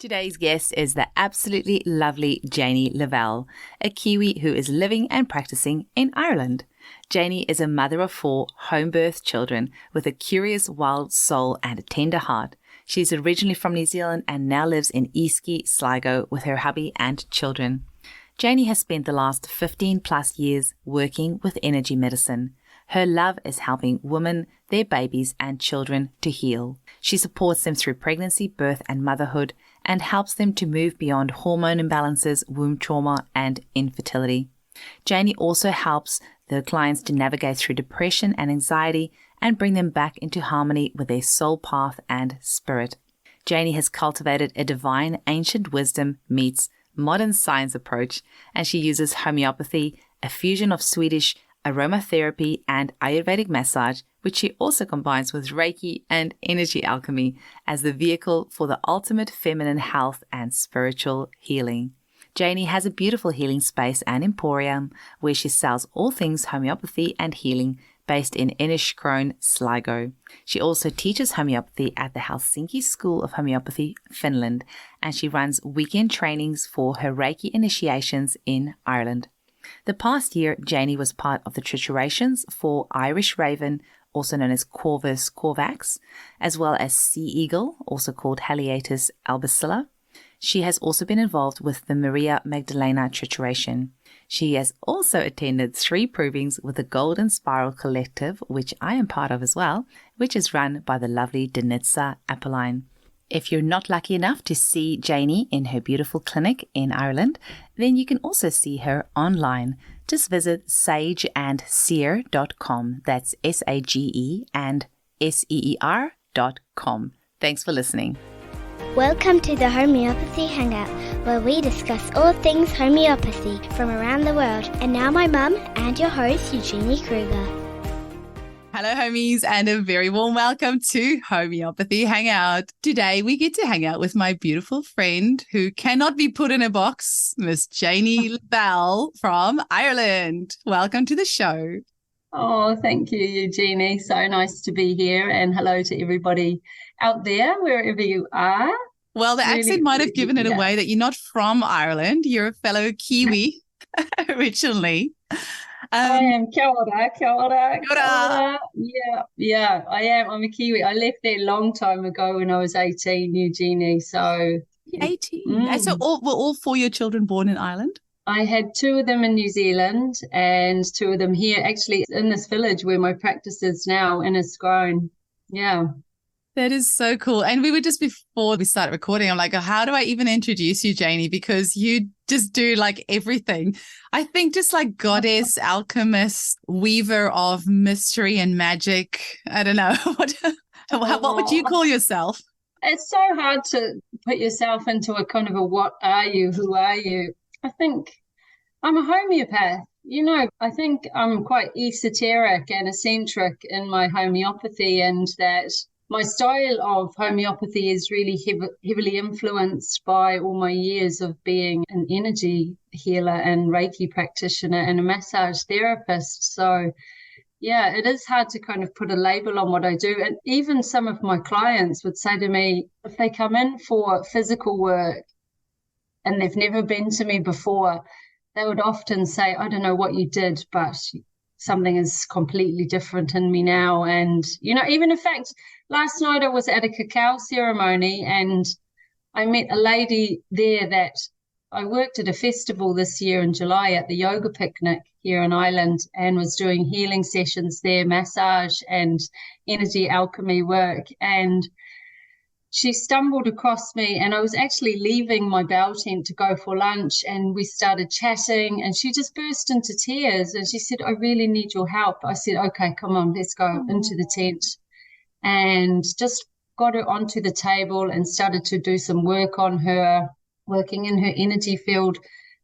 Today's guest is the absolutely lovely Janey Lavelle, a Kiwi who is living and practicing in Ireland. Janey is a mother of 4 home-birth children with a curious, wild soul and a tender heart. She's originally from New Zealand and now lives in Eastleigh, Sligo with her hubby and children. Janey has spent the last 15 plus years working with energy medicine. Her love is helping women, their babies and children to heal. She supports them through pregnancy, birth and motherhood and helps them to move beyond hormone imbalances, womb trauma and infertility. Janey also helps the clients to navigate through depression and anxiety and bring them back into harmony with their soul path and spirit. Janey has cultivated a divine ancient wisdom meets modern science approach, and she uses homeopathy, a fusion of Swedish aromatherapy and Ayurvedic massage, which she also combines with Reiki and energy alchemy as the vehicle for the ultimate feminine health and spiritual healing. Janey has a beautiful healing space and emporium where she sells all things homeopathy and healing based in Enniskroon, Sligo. She also teaches homeopathy at the Helsinki School of Homeopathy, Finland, and she runs weekend trainings for her Reiki initiations in Ireland. The past year, Janey was part of the triturations for Irish Raven, also known as Corvus corvax, as well as Sea Eagle, also called Haliatus albicilla. She has also been involved with the Maria Magdalena trituration. She has also attended 3 provings with the Golden Spiral Collective, which I am part of as well, which is run by the lovely Denitsa Appeline. If you're not lucky enough to see Janey in her beautiful clinic in Ireland, then you can also see her online. Just visit sageandseer.com. That's SAGE and SEER.com. Thanks for listening. Welcome to the Homeopathy Hangout, where we discuss all things homeopathy from around the world. And now my mum and your host, Eugenie Kruger. Hello, homies, and a very warm welcome to Homeopathy Hangout. Today, we get to hang out with my beautiful friend who cannot be put in a box, Miss Janey Lavelle from Ireland. Welcome to the show. Oh, thank you, Eugenie. So nice to be here, and hello to everybody out there, wherever you are. Well, the accent might have given it away that you're not from Ireland. You're a fellow Kiwi originally. I am. Kia ora, kia ora, kia ora. Yeah, I am. I'm a Kiwi. I left there a long time ago when I was 18, Eugenie. So 18. So were all 4 of your children born in Ireland? I had 2 of them in New Zealand and 2 of them here, actually in this village where my practice is now, in Enniskroon. Yeah. That is so cool. And we were just before we started recording, I'm like, how do I even introduce you, Janey? Because you just do like everything. I think just like goddess, alchemist, weaver of mystery and magic. I don't know. What would you call yourself? It's so hard to put yourself into a kind of a what are you, who are you? I think I'm a homeopath. I think I'm quite esoteric and eccentric in my homeopathy, and that my style of homeopathy is really heavily influenced by all my years of being an energy healer and Reiki practitioner and a massage therapist. So, yeah, it is hard to kind of put a label on what I do. And even some of my clients would say to me, if they come in for physical work and they've never been to me before, they would often say, I don't know what you did, but something is completely different in me now. And, even in fact, last night I was at a cacao ceremony and I met a lady there that I worked at a festival this year in July at the Yoga Picnic here in Ireland and was doing healing sessions there, massage and energy alchemy work. And she stumbled across me and I was actually leaving my bell tent to go for lunch, and we started chatting and she just burst into tears and she said, I really need your help. I said, okay, come on, let's go into the tent, and just got her onto the table and started to do some work on her, working in her energy field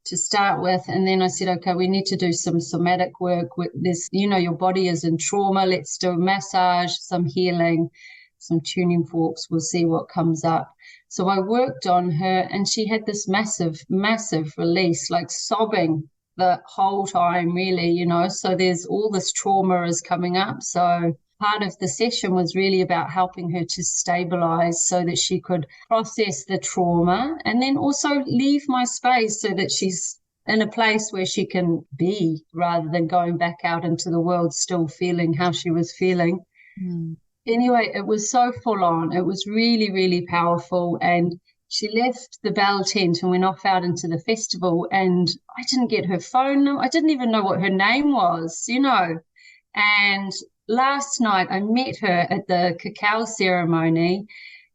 to start with. And then I said, okay, we need to do some somatic work with this. Your body is in trauma. Let's do a massage, some healing, some tuning forks. We'll see what comes up. So I worked on her and she had this massive, massive release, like sobbing the whole time, really, so there's all this trauma is coming up. So part of the session was really about helping her to stabilize so that she could process the trauma and then also leave my space so that she's in a place where she can be rather than going back out into the world still feeling how she was feeling. Anyway, it was so full on. It was really, really powerful. And she left the Bell tent and went off out into the festival, and I didn't get her phone number. I didn't even know what her name was, And last night I met her at the cacao ceremony,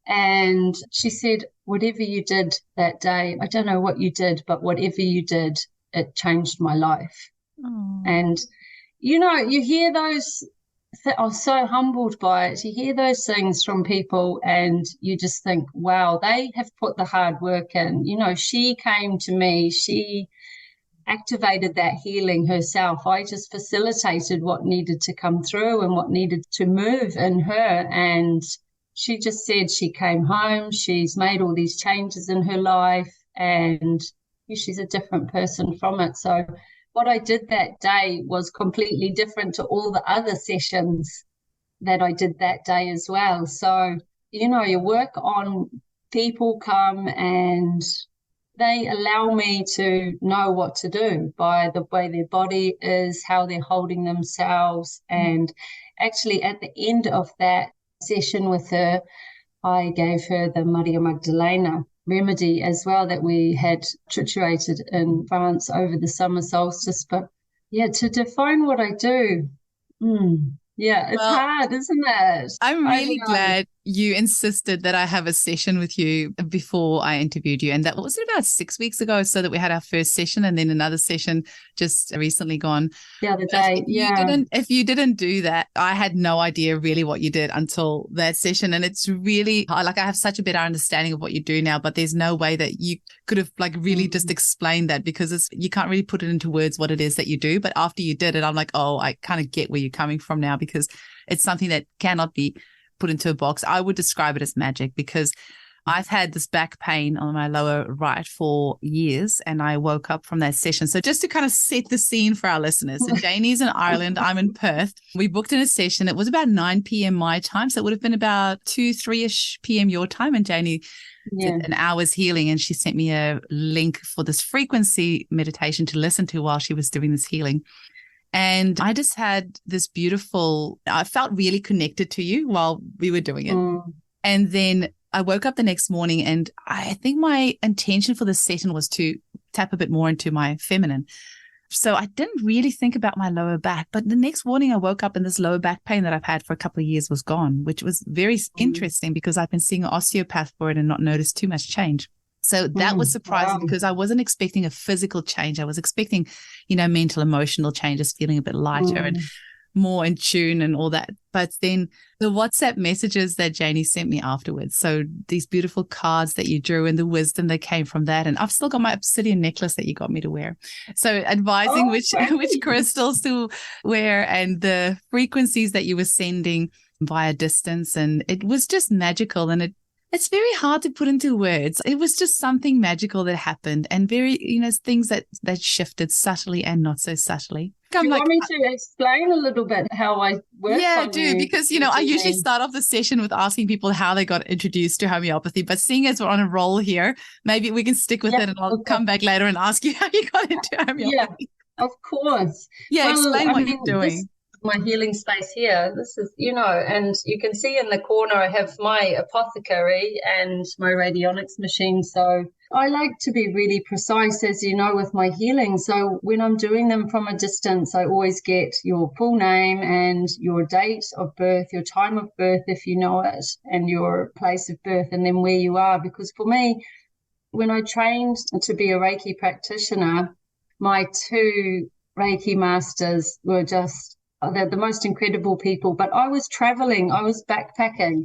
and she said, whatever you did that day, I don't know what you did, but whatever you did, it changed my life. Oh. And, you hear those, I was so humbled by it. You hear those things from people and you just think, wow, they have put the hard work in. She came to me, she activated that healing herself. I just facilitated what needed to come through and what needed to move in her. And she just said she came home, she's made all these changes in her life, and she's a different person from it. So what I did that day was completely different to all the other sessions that I did that day as well. So, you work on people come and they allow me to know what to do by the way their body is, how they're holding themselves. And actually at the end of that session with her, I gave her the Maria Magdalena remedy as well that we had triturated in France over the summer solstice. But yeah, to define what I do, it's hard, isn't it? I'm really glad you insisted that I have a session with you before I interviewed you. And that was about 6 weeks ago, so that we had our first session and then another session just recently gone. The other day, If you didn't do that, I had no idea really what you did until that session. And it's really like I have such a better understanding of what you do now, but there's no way that you could have like really just explained that, because you can't really put it into words what it is that you do. But after you did it, I'm like, oh, I kind of get where you're coming from now, because it's something that cannot be put into a box. I would describe it as magic, because I've had this back pain on my lower right for years, and I woke up from that session. So just to kind of set the scene for our listeners, so Janey's in Ireland, I'm in Perth. We booked in a session. It was about 9 p.m. my time, so it would have been about 2-3ish p.m. your time, and Janey did an hour's healing, and she sent me a link for this frequency meditation to listen to while she was doing this healing. And I just had this I felt really connected to you while we were doing it. And then I woke up the next morning, and I think my intention for this session was to tap a bit more into my feminine. So I didn't really think about my lower back, but the next morning I woke up and this lower back pain that I've had for a couple of years was gone, which was very interesting, because I've been seeing an osteopath for it and not noticed too much change. So that was surprising, because I wasn't expecting a physical change. I was expecting, mental, emotional changes, feeling a bit lighter and more in tune and all that. But then the WhatsApp messages that Janey sent me afterwards, so these beautiful cards that you drew and the wisdom that came from that. And I've still got my obsidian necklace that you got me to wear. So advising which crystals to wear and the frequencies that you were sending via distance. And it was just magical. And it's very hard to put into words. It was just something magical that happened, and very, things that shifted subtly and not so subtly. Do you want me to explain a little bit how I work? Yeah, I do, because, I usually start off the session with asking people how they got introduced to homeopathy. But seeing as we're on a roll here, maybe we can stick with it, and I'll come back later and ask you how you got into homeopathy. Yeah, of course. Yeah, explain what you're doing. My healing space here, this is, and you can see in the corner I have my apothecary and my radionics machine. So I like to be really precise, as you know, with my healing. So when I'm doing them from a distance, I always get your full name and your date of birth, your time of birth, if you know it, and your place of birth, and then where you are. Because for me, when I trained to be a Reiki practitioner, my 2 Reiki masters were just, they're the most incredible people. But I was traveling, I was backpacking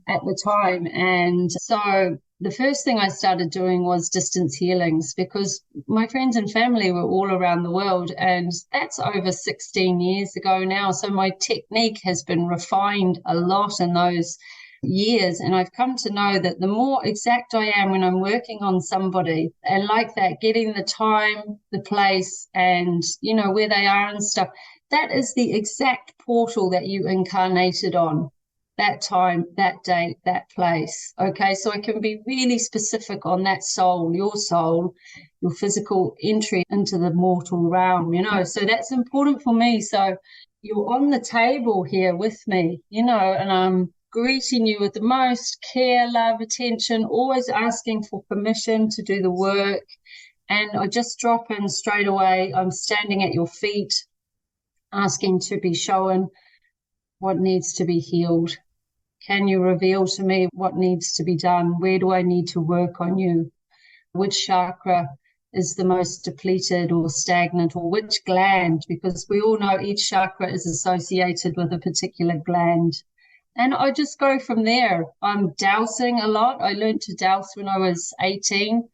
at the time. And so the first thing I started doing was distance healings, because my friends and family were all around the world. And that's over 16 years ago now. So my technique has been refined a lot in those years. And I've come to know that the more exact I am when I'm working on somebody, and like that, getting the time, the place, and, where they are and stuff, that is the exact portal that you incarnated on, that time, that date, that place. Okay, so I can be really specific on that soul, your physical entry into the mortal realm, so that's important for me. So you're on the table here with me, and I'm greeting you with the most care, love, attention, always asking for permission to do the work. And I just drop in straight away. I'm standing at your feet, asking to be shown what needs to be healed. Can you reveal to me what needs to be done? Where do I need to work on you? Which chakra is the most depleted or stagnant, or which gland? Because we all know each chakra is associated with a particular gland. And I just go from there. I'm dowsing a lot. I learned to dowse when I was 18.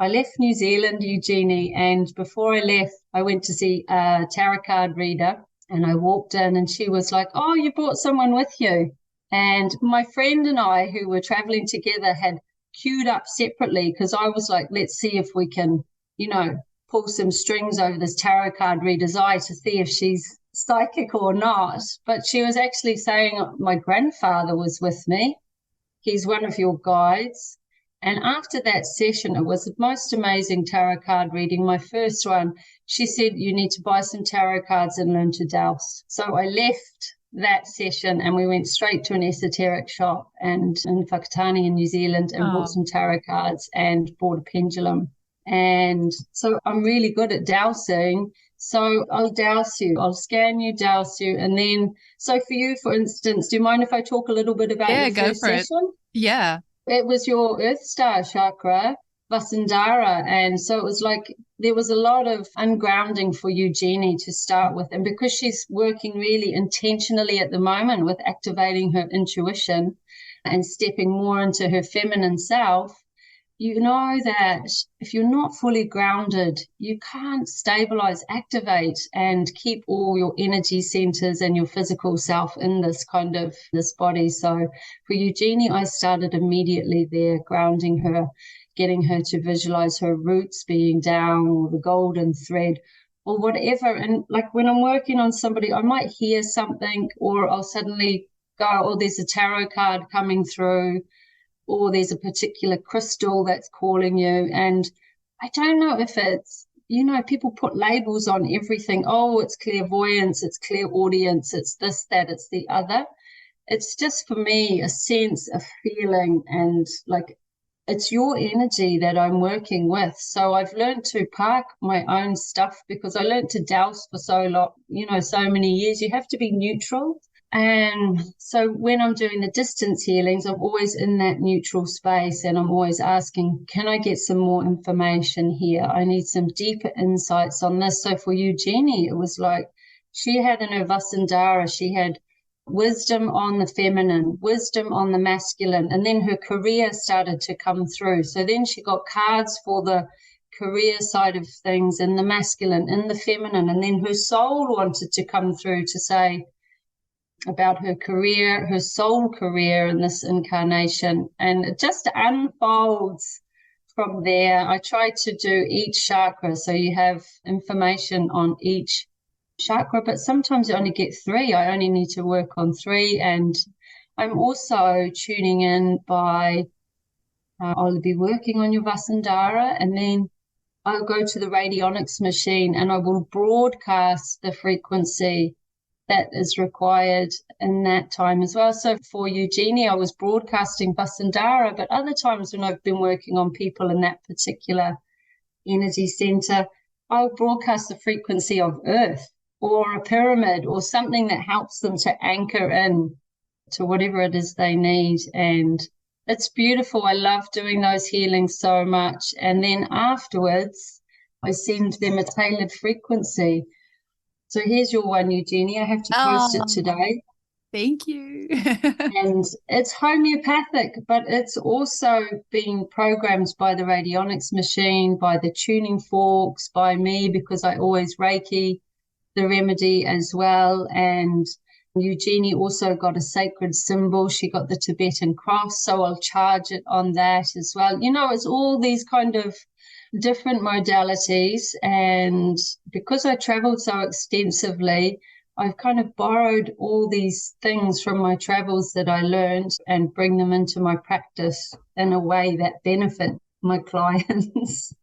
I left New Zealand, Eugenie, and before I left, I went to see a tarot card reader, and I walked in and she was like, "Oh, you brought someone with you." And my friend and I, who were traveling together, had queued up separately because I was like, let's see if we can, pull some strings over this tarot card reader's eye to see if she's psychic or not. But she was actually saying, my grandfather was with me. He's one of your guides. And after that session, it was the most amazing tarot card reading, my first one. She said, you need to buy some tarot cards and learn to dowse. So I left that session and we went straight to an esoteric shop and in Whakatane in New Zealand and bought some tarot cards and bought a pendulum. And so I'm really good at dowsing. So I'll dowse you, I'll scan you, dowse you. And then, so for you, for instance, do you mind if I talk a little bit about your first session? Yeah. It was your Earth Star chakra, Vasundhara. And so it was like there was a lot of ungrounding for Eugenie to start with. And because she's working really intentionally at the moment with activating her intuition and stepping more into her feminine self, you know that if you're not fully grounded, you can't stabilize, activate, and keep all your energy centers and your physical self in this body. So for Eugenie, I started immediately there, grounding her, getting her to visualize her roots being down, or the golden thread, or whatever. And like when I'm working on somebody, I might hear something, or I'll suddenly go, oh, there's a tarot card coming through, or there's a particular crystal that's calling you. And I don't know if it's, people put labels on everything. Oh, it's clairvoyance, it's clairaudience, it's this, that, it's the other. It's just for me a sense of feeling, and like it's your energy that I'm working with. So I've learned to park my own stuff because I learned to dowse for so long, so many years. You have to be neutral. And so when I'm doing the distance healings, I'm always in that neutral space, and I'm always asking, can I get some more information here? I need some deeper insights on this. So for Eugenie, it was like she had in her Vasundhara, she had wisdom on the feminine, wisdom on the masculine, and then her career started to come through. So then she got cards for the career side of things in the masculine, in the feminine, and then her soul wanted to come through to say about her career, her soul career in this incarnation, and it just unfolds from there. I try to do each chakra, so you have information on each chakra, but sometimes you only get 3. I only need to work on 3, and I'm also tuning in by I'll be working on your Vasundhara, and then I'll go to the radionics machine and I will broadcast the frequency that is required in that time as well. So for Eugenie, I was broadcasting Vasundhara, but other times when I've been working on people in that particular energy center, I'll broadcast the frequency of Earth or a pyramid or something that helps them to anchor in to whatever it is they need. And it's beautiful. I love doing those healings so much. And then afterwards, I send them a tailored frequency. So here's your one, Eugenie. I have to post it today. Thank you. And it's homeopathic, but it's also being programmed by the radionics machine, by the tuning forks, by me, because I always Reiki the remedy as well. And Eugenie also got a sacred symbol. She got the Tibetan cross, so I'll charge it on that as well. It's all these kind of different modalities. And because I traveled so extensively, I've kind of borrowed all these things from my travels that I learned and bring them into my practice in a way that benefit my clients.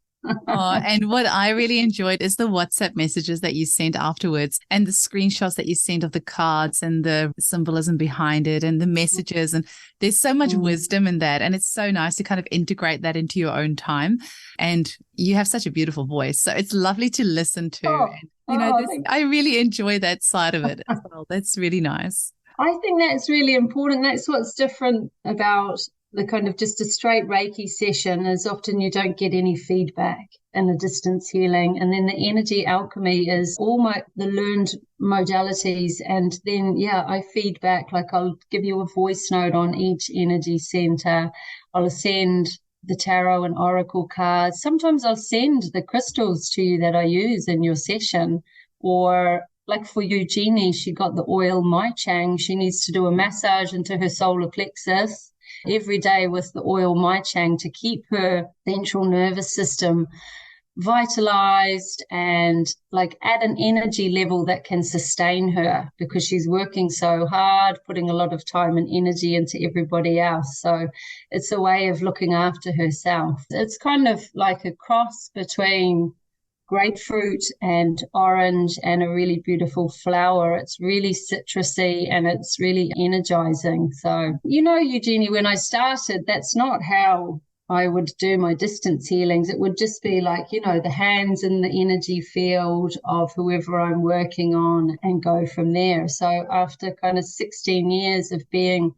Oh, and what I really enjoyed is the WhatsApp messages that you sent afterwards and the screenshots that you sent of the cards and the symbolism behind it and the messages. And there's so much wisdom in that. And it's so nice to kind of integrate that into your own time. And you have such a beautiful voice. So it's lovely to listen to. I really enjoy that side of it as well. That's really nice. I think that's really important. That's what's different about the kind of just a straight Reiki session is often you don't get any feedback in a distance healing. And then the energy alchemy is all the learned modalities. And then, I feed back, like I'll give you a voice note on each energy center. I'll send the tarot and oracle cards. Sometimes I'll send the crystals to you that I use in your session. Or like for Eugenie, she got the oil Mai Chang. She needs to do a massage into her solar plexus every day with the oil Mai Chang to keep her central nervous system vitalized and like at an energy level that can sustain her, because she's working so hard, putting a lot of time and energy into everybody else. So it's a way of looking after herself. It's kind of like a cross between grapefruit and orange and a really beautiful flower. It's really citrusy and it's really energizing. So, Eugenie, when I started, that's not how I would do my distance healings. It would just be like, the hands in the energy field of whoever I'm working on and go from there. So after kind of 16 years of being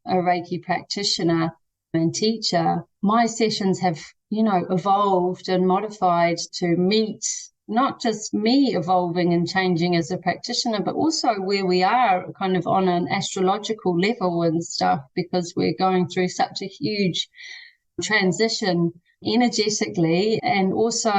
a Reiki practitioner and teacher, my sessions have evolved and modified to meet not just me evolving and changing as a practitioner, but also where we are kind of on an astrological level and stuff, because we're going through such a huge transition energetically. And also,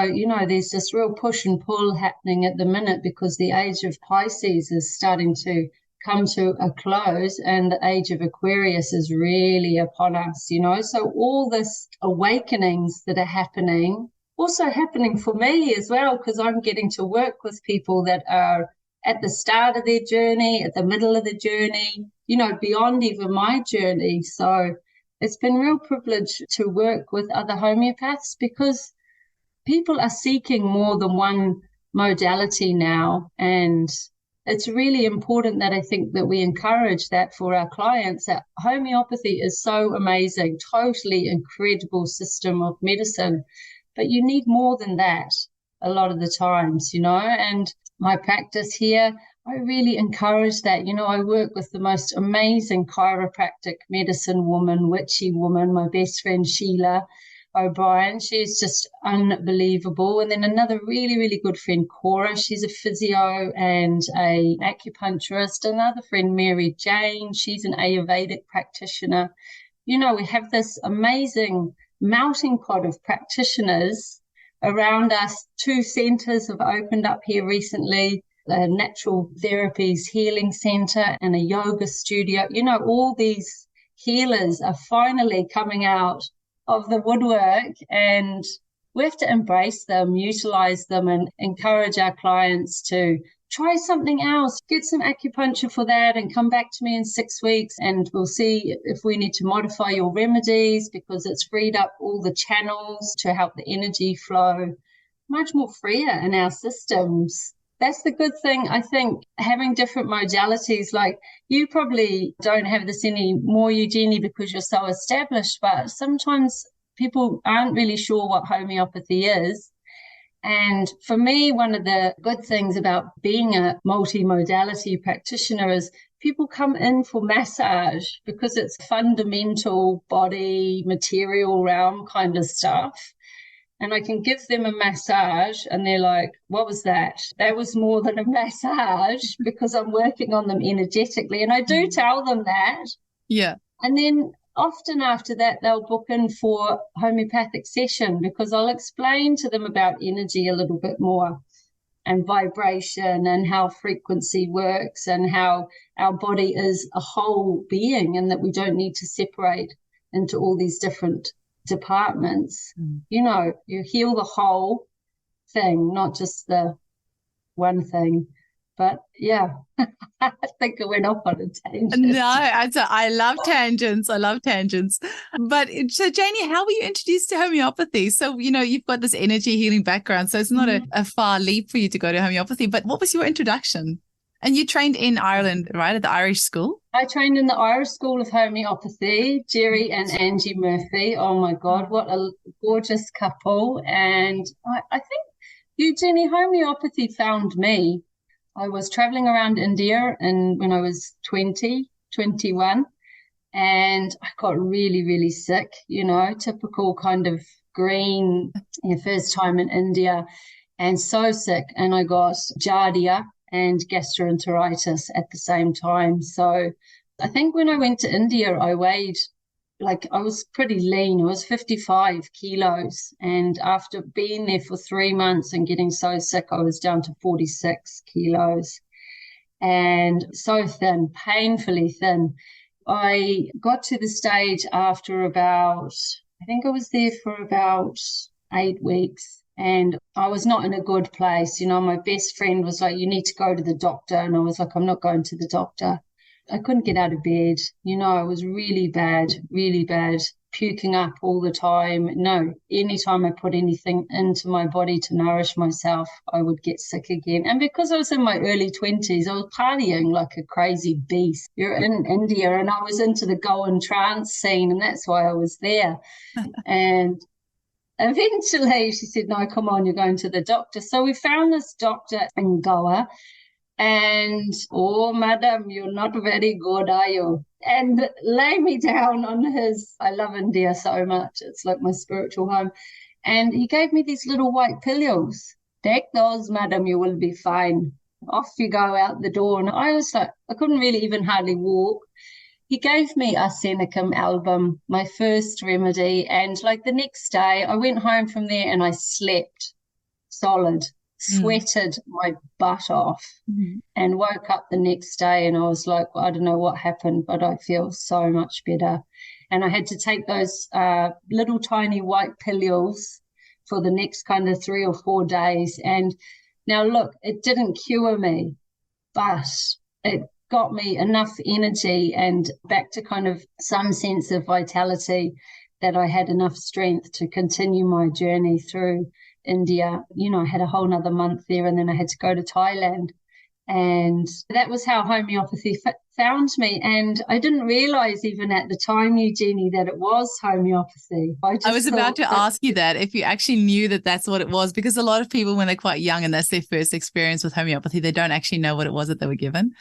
there's this real push and pull happening at the minute because the age of Pisces is starting to come to a close and the age of Aquarius is really upon us, so all this awakenings that are happening, also happening for me as well, because I'm getting to work with people that are at the start of their journey, at the middle of the journey, beyond even my journey. So it's been a real privilege to work with other homeopaths because people are seeking more than one modality now, and it's really important that I think that we encourage that for our clients. That homeopathy is so amazing, totally incredible system of medicine, but you need more than that a lot of the times, and my practice here, I really encourage that. I work with the most amazing chiropractic medicine woman, witchy woman, my best friend Sheila O'Brien. She's just unbelievable. And then another really, really good friend, Cora. She's a physio and a acupuncturist. Another friend, Mary Jane. She's an Ayurvedic practitioner. We have this amazing melting pot of practitioners around us. 2 centers have opened up here recently, a natural therapies healing center and a yoga studio. All these healers are finally coming out of the woodwork, and we have to embrace them, utilize them, and encourage our clients to try something else. Get some acupuncture for that and come back to me in 6 weeks and we'll see if we need to modify your remedies, because it's freed up all the channels to help the energy flow much more freer in our systems. That's the good thing, I think, having different modalities. Like, you probably don't have this anymore, Eugenie, because you're so established, but sometimes people aren't really sure what homeopathy is. And for me, one of the good things about being a multi-modality practitioner is people come in for massage because it's fundamental body, material realm kind of stuff. And I can give them a massage and they're like, what was that? That was more than a massage, because I'm working on them energetically. And I do tell them that. Yeah. And then often after that, they'll book in for homeopathic session, because I'll explain to them about energy a little bit more. and vibration and how frequency works and how our body is a whole being and that we don't need to separate into all these different departments. You know, you heal the whole thing, not just the one thing. But yeah, I think I went off on a tangent. No, I love tangents. I love tangents. But so, Janey, how were you introduced to homeopathy? So, you know, you've got this energy healing background, so it's not a far leap for you to go to homeopathy. But what was your introduction? And you trained in Ireland, right, at the Irish school? I trained in the Irish School of Homeopathy, Jerry and Angie Murphy. Oh, my God, what a gorgeous couple. And I think Jenny, homeopathy found me. I was traveling around India when I was 20, 21, and I got really, really sick, you know, typical kind of green, first time in India, and so sick. And I got giardia and gastroenteritis at the same time. So I think when I went to India, I weighed, I was pretty lean. I was 55 kilos. And after being there for 3 months and getting so sick, I was down to 46 kilos and so thin, painfully thin. I got to the stage after I think I was there for about 8 weeks. And I was not in a good place. You know, my best friend was like, you need to go to the doctor. And I was like, I'm not going to the doctor. I couldn't get out of bed. You know, I was really bad, puking up all the time. No, anytime I put anything into my body to nourish myself, I would get sick again. And because I was in my early 20s, I was partying like a crazy beast. You're in India, and I was into the Goan trance scene, and that's why I was there. And eventually she said, no, come on, you're going to the doctor. So we found this doctor in Goa. And, oh, madam, you're not very good, are you? And lay me down on I love India so much. It's like my spiritual home. And he gave me these little white pillows. Take those, madam, you will be fine. Off you go out the door. And I was like, I couldn't really even hardly walk. He gave me arsenicum album, my first remedy. And the next day I went home from there and I slept solid. Sweated my butt off and woke up the next day and I was like, well, I don't know what happened, but I feel so much better. And I had to take those little tiny white pills for the next kind of 3 or 4 days. And now, look, it didn't cure me, but it got me enough energy and back to kind of some sense of vitality that I had enough strength to continue my journey through India. You know, I had a whole nother month there and then I had to go to Thailand. And that was how homeopathy found me. And I didn't realize even at the time, Jenny, that it was homeopathy. I was about to ask you that, if you actually knew that that's what it was, because a lot of people, when they're quite young and that's their first experience with homeopathy, they don't actually know what it was that they were given.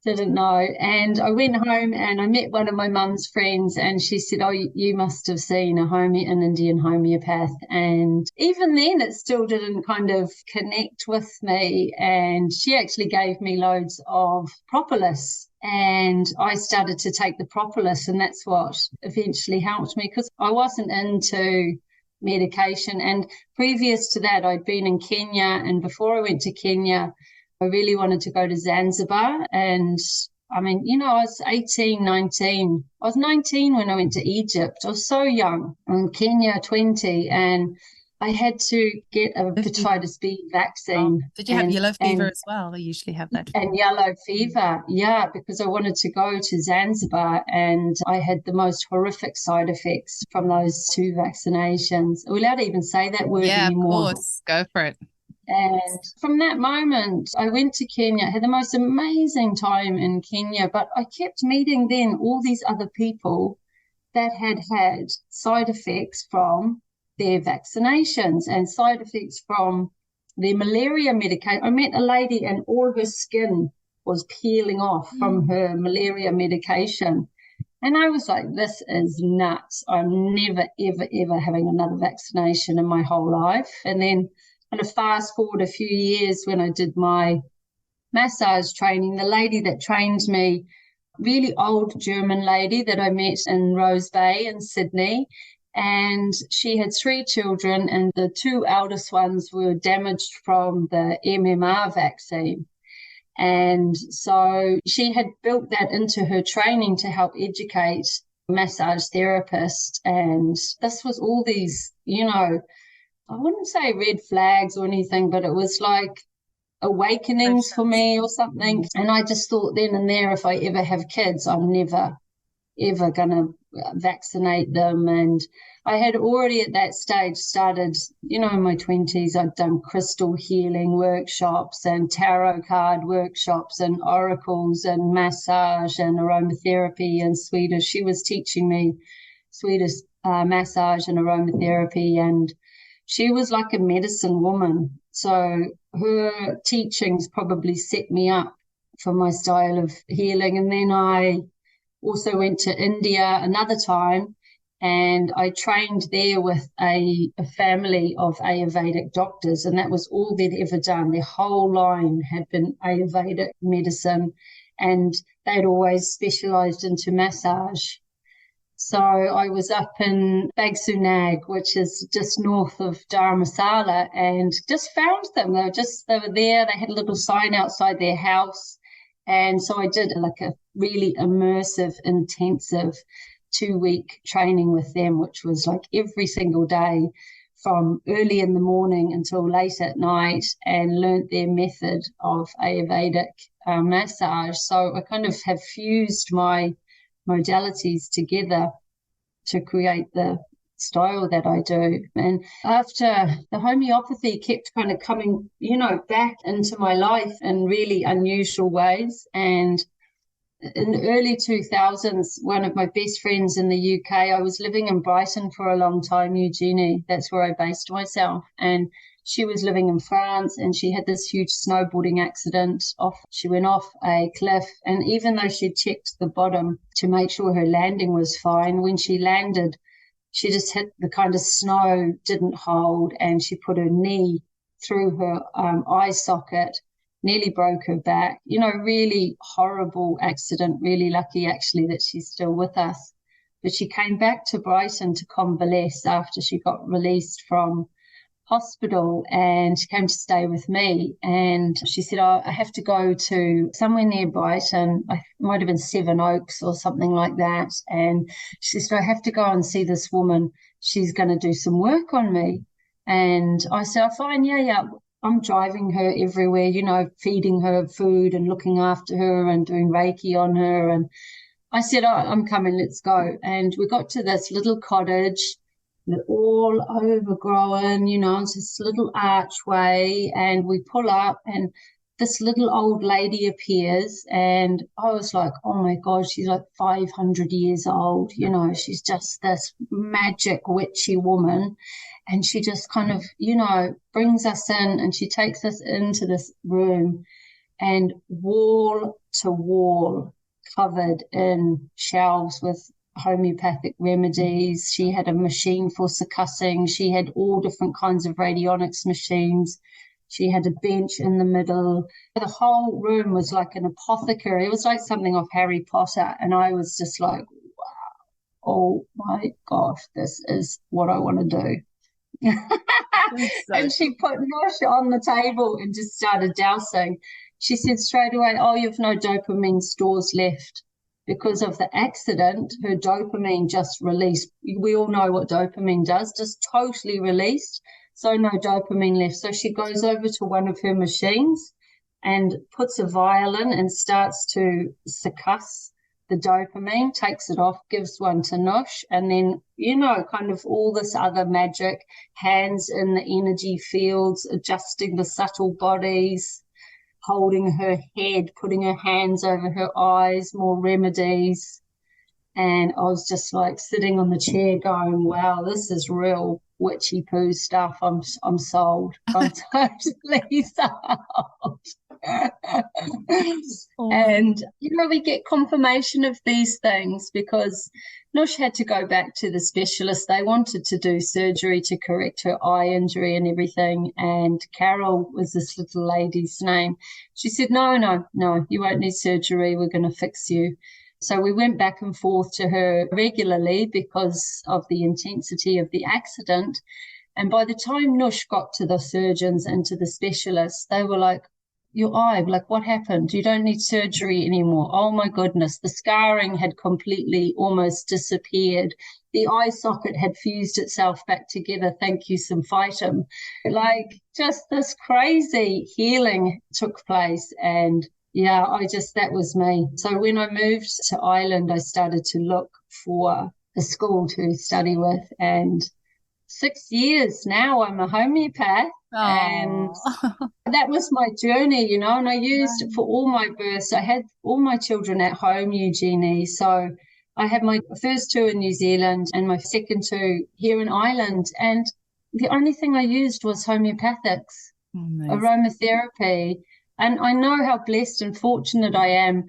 Didn't know. And I went home and I met one of my mum's friends and she said, oh, you must have seen an Indian homeopath. And even then it still didn't kind of connect with me. And she actually gave me loads of propolis and I started to take the propolis, and that's what eventually helped me because I wasn't into medication. And previous to that, I'd been in Kenya, and before I went to Kenya, I really wanted to go to Zanzibar. And I mean, you know, I was 18, 19. I was 19 when I went to Egypt. I was so young. And Kenya, 20. And I had to get a hepatitis B vaccine. Oh, did you have yellow fever as well? They usually have that. And yellow fever, yeah, because I wanted to go to Zanzibar and I had the most horrific side effects from those 2 vaccinations. Are we allowed to even say that word anymore? Yeah, of course. Go for it. And from that moment, I went to Kenya, had the most amazing time in Kenya, but I kept meeting then all these other people that had side effects from their vaccinations and side effects from their malaria medication. I met a lady and all her skin was peeling off from her malaria medication. And I was like, this is nuts. I'm never, ever, ever having another vaccination in my whole life. And then kind of fast forward a few years when I did my massage training, the lady that trained me, really old German lady that I met in Rose Bay in Sydney, And she had 3 children, and the 2 eldest ones were damaged from the MMR vaccine. And so she had built that into her training to help educate massage therapists. And this was all these, I wouldn't say red flags or anything, but it was like awakenings for me or something. And I just thought then and there, if I ever have kids, I'm never ever going to vaccinate them. And I had already at that stage started, in my 20s, I'd done crystal healing workshops and tarot card workshops and oracles and massage and aromatherapy and Swedish. She was teaching me Swedish massage and aromatherapy, and she was like a medicine woman. So her teachings probably set me up for my style of healing. And then I also went to India another time, and I trained there with a family of Ayurvedic doctors, and that was all they'd ever done. Their whole line had been Ayurvedic medicine, and they'd always specialized into massage. So I was up in Bagsunag, which is just north of Dharamsala, and just found them. They were there. They had a little sign outside their house. And so I did like a really immersive, intensive 2-week training with them, which was like every single day from early in the morning until late at night, and learnt their method of Ayurvedic massage. So I kind of have fused my modalities together to create the style that I do. And after the homeopathy kept kind of coming, back into my life in really unusual ways. And in the early 2000s, one of my best friends in the UK, I was living in Brighton for a long time, Eugenie. That's where I based myself. And she was living in France, and she had this huge snowboarding accident. She went off a cliff, and even though she checked the bottom to make sure her landing was fine, when she landed, she just hit the kind of snow, didn't hold, and she put her knee through her eye socket, nearly broke her back. Really horrible accident, really lucky actually that she's still with us. But she came back to Brighton to convalesce after she got released from hospital, and she came to stay with me. And she said, I have to go to somewhere near Brighton. I might have been Seven Oaks or something like that. And she said, I have to go and see this woman. She's going to do some work on me. And I said, oh, fine, yeah. I'm driving her everywhere, feeding her food and looking after her and doing Reiki on her. And I said, oh, I'm coming, let's go. And we got to this little cottage, all overgrown, it's this little archway, and we pull up, and this little old lady appears, and I was like, oh my God, she's like 500 years old, she's just this magic witchy woman. And she just kind of, brings us in, and she takes us into this room, and wall to wall covered in shelves with homeopathic remedies. She had a machine for succussing. She had all different kinds of radionics machines. She had a bench in the middle. The whole room was like an apothecary. It was like something off Harry Potter. And I was just like, wow, oh my gosh, this is what I want to do. And she put Nosh on the table and just started dousing. She said straight away, oh, you've no dopamine stores left. Because of the accident, her dopamine just released. We all know what dopamine does, just totally released. So no dopamine left. So she goes over to one of her machines and puts a vial in and starts to succuss the dopamine, takes it off, gives one to Nush, and then, kind of all this other magic, hands in the energy fields, adjusting the subtle bodies, holding her head, putting her hands over her eyes, more remedies. And I was just like sitting on the chair going, wow, this is real witchy poo stuff. I'm sold. I'm totally sold. And, we get confirmation of these things because Nush had to go back to the specialist. They wanted to do surgery to correct her eye injury and everything. And Carol was this little lady's name. She said, no, you won't need surgery. We're going to fix you. So we went back and forth to her regularly because of the intensity of the accident. And by the time Nush got to the surgeons and to the specialists, they were like, your eye, like, what happened? You don't need surgery anymore. Oh my goodness. The scarring had completely almost disappeared. The eye socket had fused itself back together. Thank you, some phytum. Like, just this crazy healing took place. And yeah, that was me. So when I moved to Ireland, I started to look for a school to study with. And 6 years now, I'm a homeopath. And that was my journey, and I used for all my births. I had all my children at home, Eugenie. So I had my first two in New Zealand and my second two here in Ireland. And the only thing I used was homeopathics, aromatherapy. And I know how blessed and fortunate I am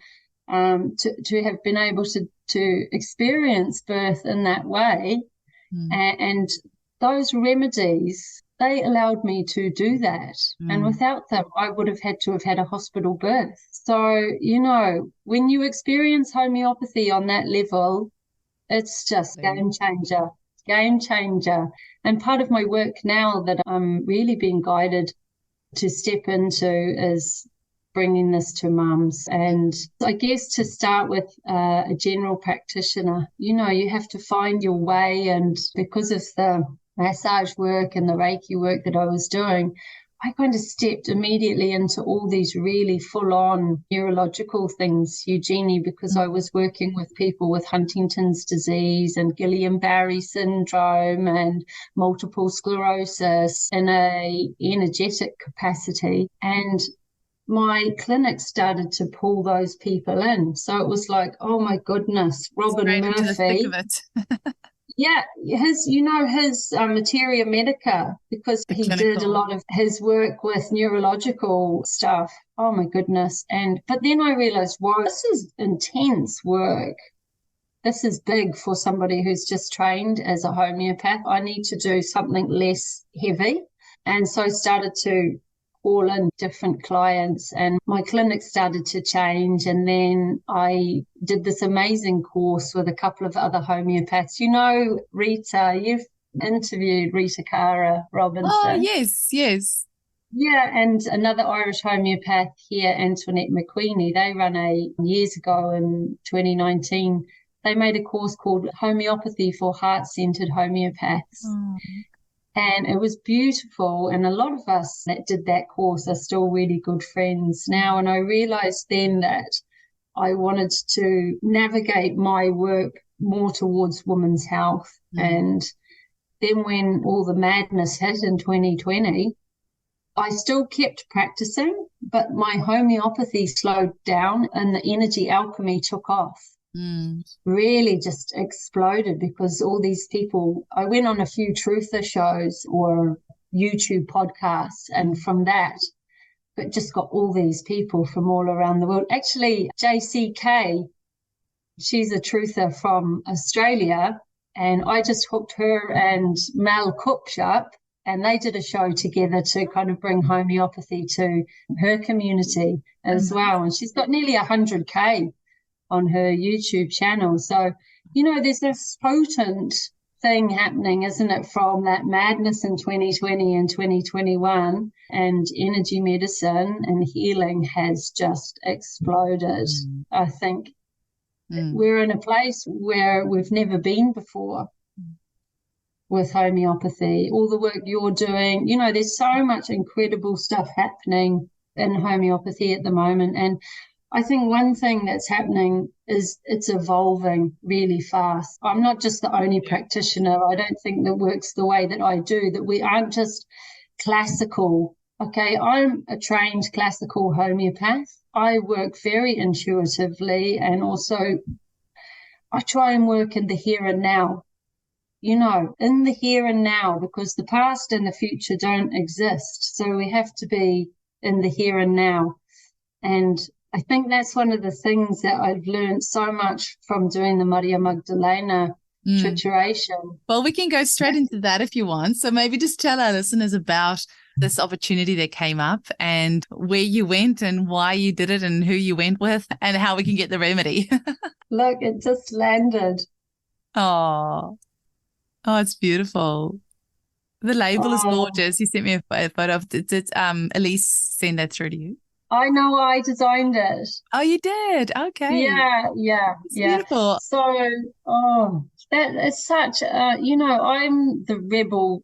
to have been able to experience birth in that way. And those remedies, they allowed me to do that. And without them, I would have had to have had a hospital birth. So, when you experience homeopathy on that level, it's just game changer. And part of my work now that I'm really being guided to step into is bringing this to mums. And I guess to start with a general practitioner, you have to find your way. And because of the massage work and the Reiki work that I was doing, I kind of stepped immediately into all these really full-on neurological things, Eugenie, because I was working with people with Huntington's disease and Guillain-Barré syndrome and multiple sclerosis in a energetic capacity. And my clinic started to pull those people in. So it was like, oh my goodness, Robin Straight Murphy. into the thick of it. Yeah, his Materia Medica, because he did a lot of his work with neurological stuff. Oh my goodness. But then I realized, wow, this is intense work. This is big for somebody who's just trained as a homeopath. I need to do something less heavy. And so I started to call in different clients, and my clinic started to change. And then I did this amazing course with a couple of other homeopaths. Rita, you've interviewed Rita Cara Robinson. Oh, yes. Yeah, and another Irish homeopath here, Antoinette McQueenie. They run years ago in 2019, they made a course called Homeopathy for Heart-Centered Homeopaths. And it was beautiful. And a lot of us that did that course are still really good friends now. And I realized then that I wanted to navigate my work more towards women's health. And then when all the madness hit in 2020, I still kept practicing, but my homeopathy slowed down and the energy alchemy took off. Really just exploded, because all these people, I went on a few truther shows or YouTube podcasts, and from that, but just got all these people from all around the world. Actually, JCK, she's a truther from Australia, and I just hooked her and Mel Cooks up, and they did a show together to kind of bring homeopathy to her community as well. And she's got nearly 100K on her YouTube channel. So, there's this potent thing happening, isn't it, from that madness in 2020 and 2021, and energy medicine and healing has just exploded. I think we're in a place where we've never been before with homeopathy. All the work you're doing, there's so much incredible stuff happening in homeopathy at the moment. And I think one thing that's happening is it's evolving really fast. I'm not just the only practitioner, I don't think, that works the way that I do, that we aren't just classical. Okay, I'm a trained classical homeopath. I work very intuitively, and also I try and work in the here and now, in the here and now, because the past and the future don't exist. So we have to be in the here and now. And I think that's one of the things that I've learned so much from doing the Maria Magdalena trituration. Well, we can go straight into that if you want. So maybe just tell our listeners about this opportunity that came up and where you went and why you did it and who you went with and how we can get the remedy. Look, it just landed. Oh, oh, it's beautiful. The label is Oh, gorgeous. You sent me a photo of did Elise send that through to you? I know I designed it. Oh, you did. Okay. It's Yeah. beautiful. So, that is such I'm the rebel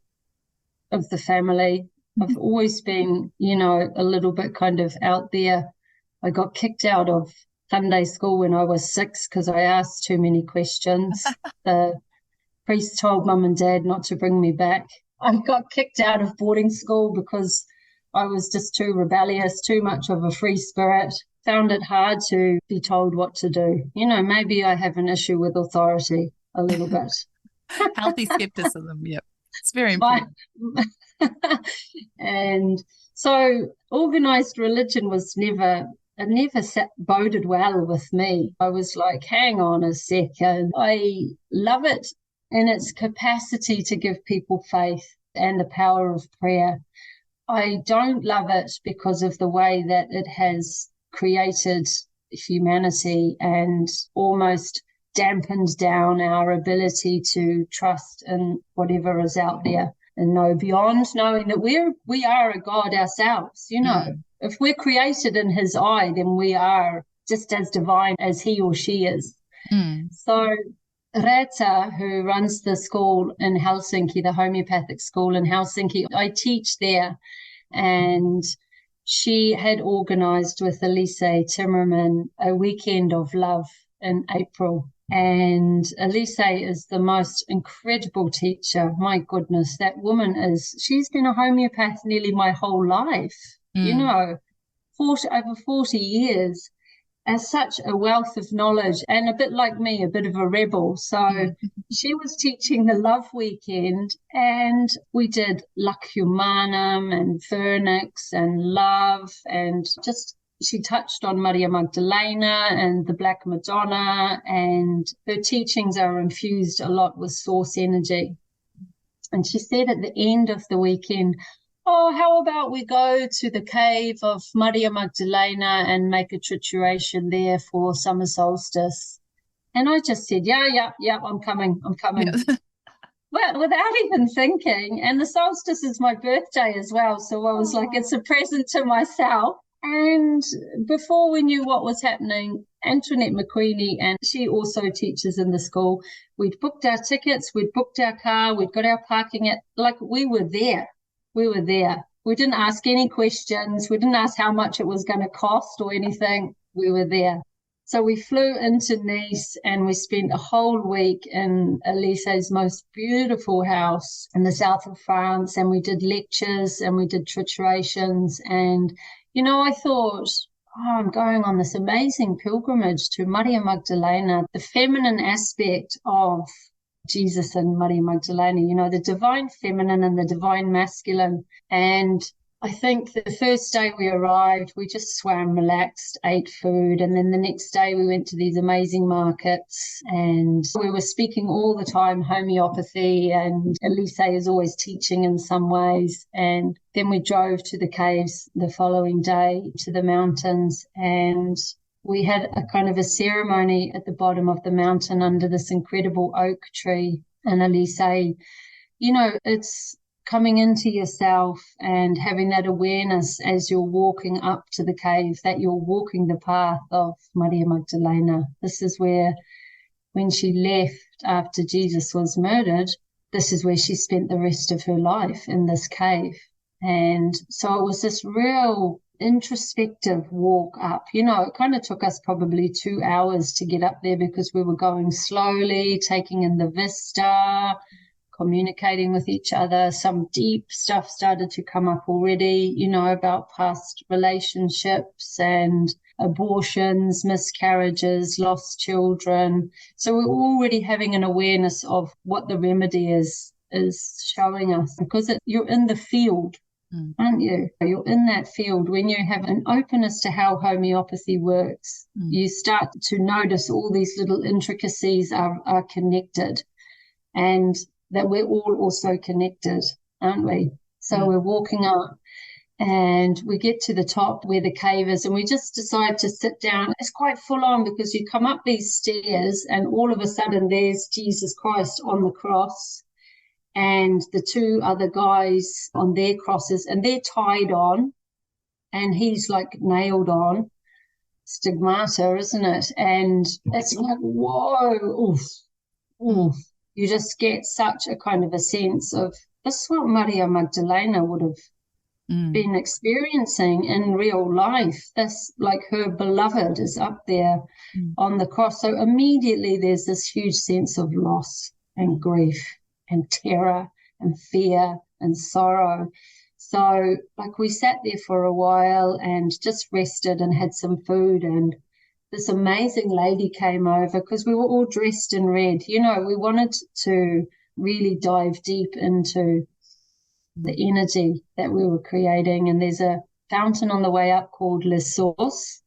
of the family. I've always been, a little bit kind of out there. I got kicked out of Sunday school when I was 6 because I asked too many questions. The priest told mum and dad not to bring me back. I got kicked out of boarding school because I was just too rebellious, too much of a free spirit. Found it hard to be told what to do. Maybe I have an issue with authority a little bit. Healthy skepticism. Yep. It's very My, important. and so organized religion boded well with me. I was like, hang on a second. I love it in its capacity to give people faith and the power of prayer. I don't love it because of the way that it has created humanity and almost dampened down our ability to trust in whatever is out there and know beyond, knowing that we are a God ourselves. If we're created in his eye, then we are just as divine as he or she is. So Reta, who runs the school in Helsinki, the homeopathic school in Helsinki, I teach there, and she had organized with Elise Timmerman a weekend of love in April. And Elise is the most incredible teacher. My goodness, that woman she's been a homeopath nearly my whole life, over 40 years, as such a wealth of knowledge, and a bit like me, a bit of a rebel. So she was teaching the love weekend, and we did Luck Humanum and Vernix and love, and just she touched on Maria Magdalena and the Black Madonna, and her teachings are infused a lot with source energy. And she said at the end of the weekend, oh, how about we go to the cave of Maria Magdalena and make a trituration there for summer solstice? And I just said, yeah, I'm coming. Yeah. Well, without even thinking. And the solstice is my birthday as well. So I was like, it's a present to myself. And before we knew what was happening, Antoinette McQueenie, and she also teaches in the school, we'd booked our tickets, we'd booked our car, we'd got our parking at, like, we were there. We were there. We didn't ask any questions. We didn't ask how much it was going to cost or anything. We were there. So we flew into Nice and we spent a whole week in Elise's most beautiful house in the south of France. And we did lectures and we did triturations. And, I thought, I'm going on this amazing pilgrimage to Maria Magdalena, the feminine aspect of Jesus and Maria Magdalena, the divine feminine and the divine masculine. And I think the first day we arrived, we just swam, relaxed, ate food. And then the next day we went to these amazing markets and we were speaking all the time homeopathy, and Elise is always teaching in some ways. And then we drove to the caves the following day, to the mountains, and we had a kind of a ceremony at the bottom of the mountain under this incredible oak tree. And Elise, it's coming into yourself and having that awareness as you're walking up to the cave, that you're walking the path of Maria Magdalena. This is where, when she left after Jesus was murdered, this is where she spent the rest of her life, in this cave. And so it was this real introspective walk up. It kind of took us probably 2 hours to get up there because we were going slowly, taking in the vista, communicating with each other. Some deep stuff started to come up already, about past relationships and abortions, miscarriages, lost children. So we're already having an awareness of what the remedy is showing us, because you're in the field, aren't you? You're in that field. When you have an openness to how homeopathy works, you start to notice all these little intricacies are connected, and that we're all also connected, aren't we? So we're walking up and we get to the top where the cave is, and we just decide to sit down. It's quite full on because you come up these stairs and all of a sudden there's Jesus Christ on the cross and the two other guys on their crosses, and they're tied on and he's like nailed on. Stigmata, isn't it? And it's like, whoa, oof, oof. You just get such a kind of a sense of this is what Maria Magdalena would have been experiencing in real life. This, like, her beloved is up there on the cross. So immediately there's this huge sense of loss and grief and terror and fear and sorrow. So, like, we sat there for a while and just rested and had some food, and this amazing lady came over because we were all dressed in red. You know, we wanted to really dive deep into the energy that we were creating. And there's a fountain on the way up called Le Source,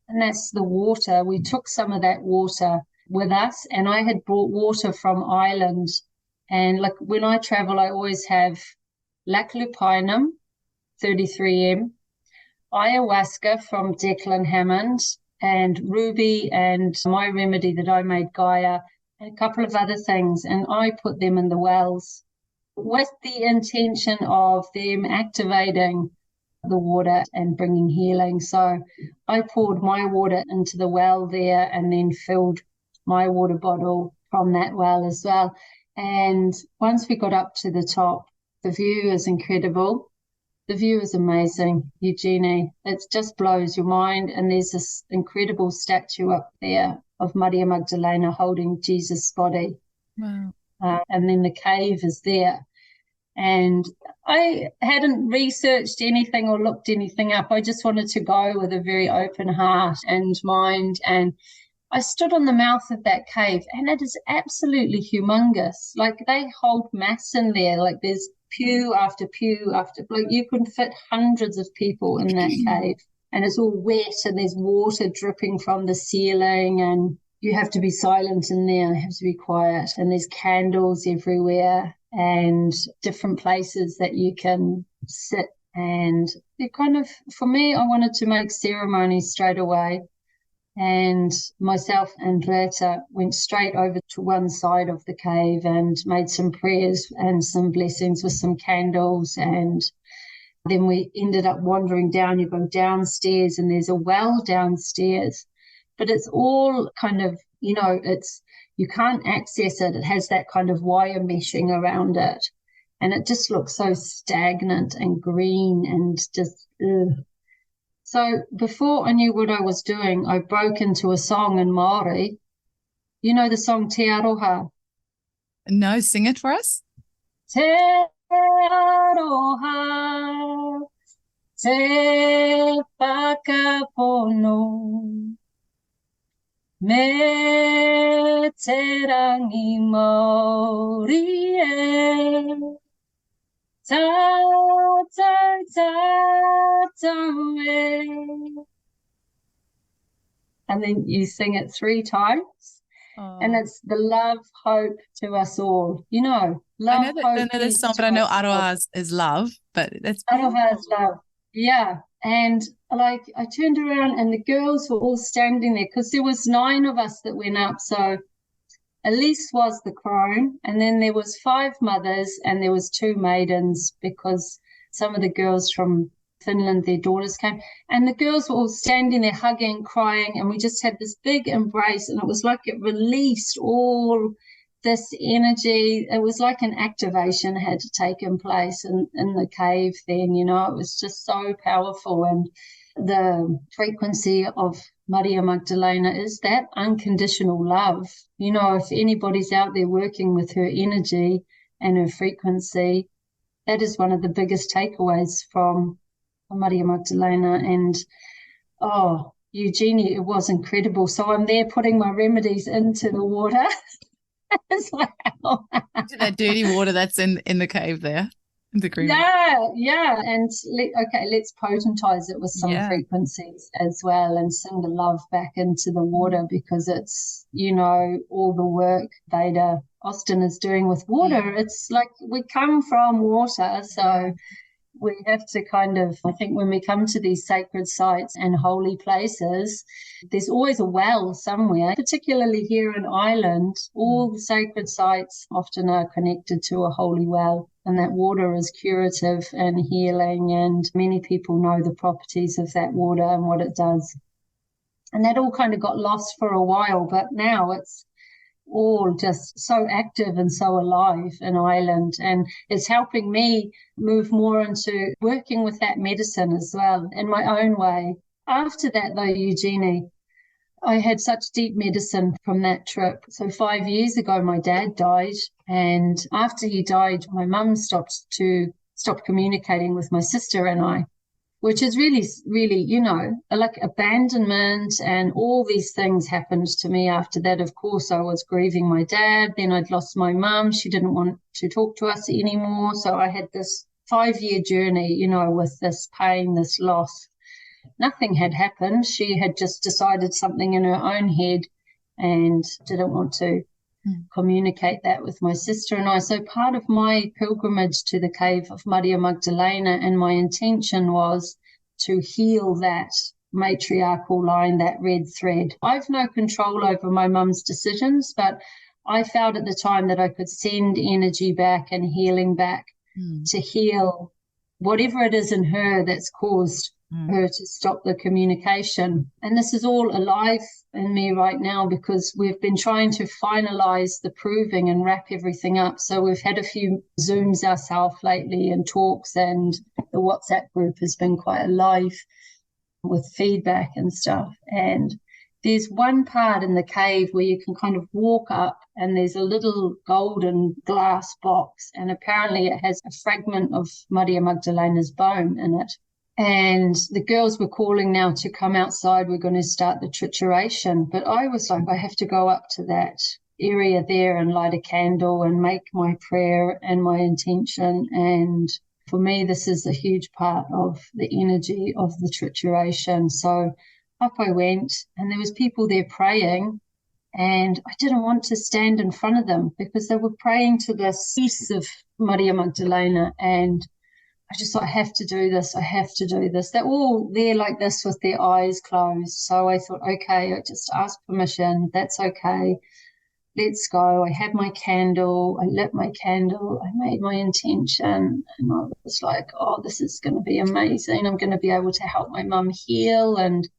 and that's the water. We took some of that water with us, and I had brought water from Ireland. And like when I travel, I always have Lac Lupinum, 33M, ayahuasca from Declan Hammond, and ruby, and my remedy that I made, Gaia, and a couple of other things. And I put them in the wells with the intention of them activating the water and bringing healing. So I poured my water into the well there and then filled my water bottle from that well as well. And once we got up to the top, the view is incredible. The view is amazing, Eugenie. It just blows your mind. And there's this incredible statue up there of Maria Magdalena holding Jesus' body. Wow. And then the cave is there. And I hadn't researched anything or looked anything up. I just wanted to go with a very open heart and mind. And I stood on the mouth of that cave, and it is absolutely humongous. Like, they hold mass in there. Like, there's pew after pew after, like, you can fit hundreds of people in that cave. And it's all wet, and there's water dripping from the ceiling, and you have to be silent in there. You have to be quiet. And there's candles everywhere and different places that you can sit. And it kind of, for me, I wanted to make ceremonies straight away. And myself and Greta went straight over to one side of the cave and made some prayers and some blessings with some candles. And then we ended up wandering down. You go downstairs and there's a well downstairs, but it's all kind of, you know, you can't access it. It has that kind of wire meshing around it. And it just looks so stagnant and green and just, ugh. So before I knew what I was doing, I broke into a song in Māori. You know the song Te Aroha? No, sing it for us. Te Aroha, te whakapono, me te rangi Māori e. And then you sing it 3 times. Oh. And it's the love, hope to us all. You know, love, I know this song, but I know Aroha is love, but that's Aroha is love. Yeah. And like, I turned around and the girls were all standing there because there was 9 of us that went up. So Elise was the crone, and then there was 5 mothers and there was 2 maidens because some of the girls from Finland, their daughters came, and the girls were all standing there hugging, crying, and we just had this big embrace, and it was like it released all this energy. It was like an activation had taken place in the cave then, you know. It was just so powerful, and the frequency of Maria Magdalena is that unconditional love. You know, if anybody's out there working with her energy and her frequency, that is one of the biggest takeaways from Maria Magdalena. And, oh, Eugenie, it was incredible. So I'm there putting my remedies into the water as well. That dirty water that's in the cave there. The green. Yeah. And let's potentize it with some frequencies as well and sing the love back into the water, because it's, you know, all the work Veda Austin is doing with water. It's like we come from water. So we have to I think when we come to these sacred sites and holy places, there's always a well somewhere, particularly here in Ireland. All the sacred sites often are connected to a holy well, and that water is curative and healing, and many people know the properties of that water and what it does. And that all kind of got lost for a while, but now it's all just so active and so alive in Ireland, and it's helping me move more into working with that medicine as well in my own way. After that though, Eugenie, I had such deep medicine from that trip. So 5 years ago my dad died, and after he died my mum stopped communicating with my sister and I, which is really, really, like abandonment, and all these things happened to me after that. Of course, I was grieving my dad. Then I'd lost my mum. She didn't want to talk to us anymore. So I had this 5-year journey, with this pain, this loss. Nothing had happened. She had just decided something in her own head and didn't want to communicate that with my sister and I. So part of my pilgrimage to the cave of Maria Magdalena, and my intention was to heal that matriarchal line, that red thread. I've no control over my mum's decisions, but I felt at the time that I could send energy back and healing back to heal whatever it is in her that's caused her to stop the communication. And this is all alive in me right now because we've been trying to finalize the proving and wrap everything up. So we've had a few Zooms ourselves lately and talks, and the WhatsApp group has been quite alive with feedback and stuff. And there's one part in the cave where you can kind of walk up, and there's a little golden glass box, and apparently it has a fragment of Maria Magdalena's bone in it. And the girls were calling now to come outside. We're going to start the trituration. But I was like, I have to go up to that area there and light a candle and make my prayer and my intention. And for me, this is a huge part of the energy of the trituration. So up I went, and there was people there praying, and I didn't want to stand in front of them because they were praying to this piece of Maria Magdalena, and I just thought, I have to do this. I have to do this. They're all there like this with their eyes closed. So I thought, okay, I just asked permission. That's okay. Let's go. I had my candle. I lit my candle. I made my intention. And I was like, oh, this is going to be amazing. I'm going to be able to help my mum heal, and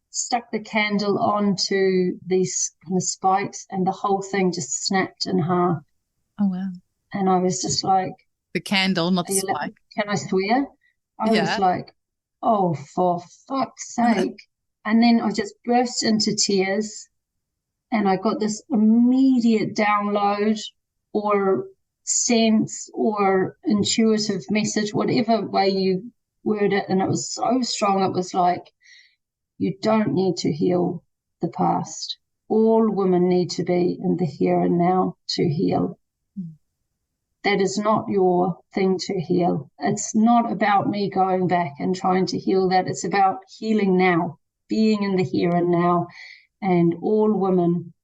stuck the candle onto these kind of spikes, and the whole thing just snapped in half. Oh, wow. And I was just like, the candle, not the spike. Can I swear? I was like, oh, for fuck's sake. And then I just burst into tears, and I got this immediate download or sense or intuitive message, whatever way you word it. And it was so strong. It was like, you don't need to heal the past. All women need to be in the here and now to heal. That is not your thing to heal. It's not about me going back and trying to heal that. It's about healing now, being in the here and now, and all women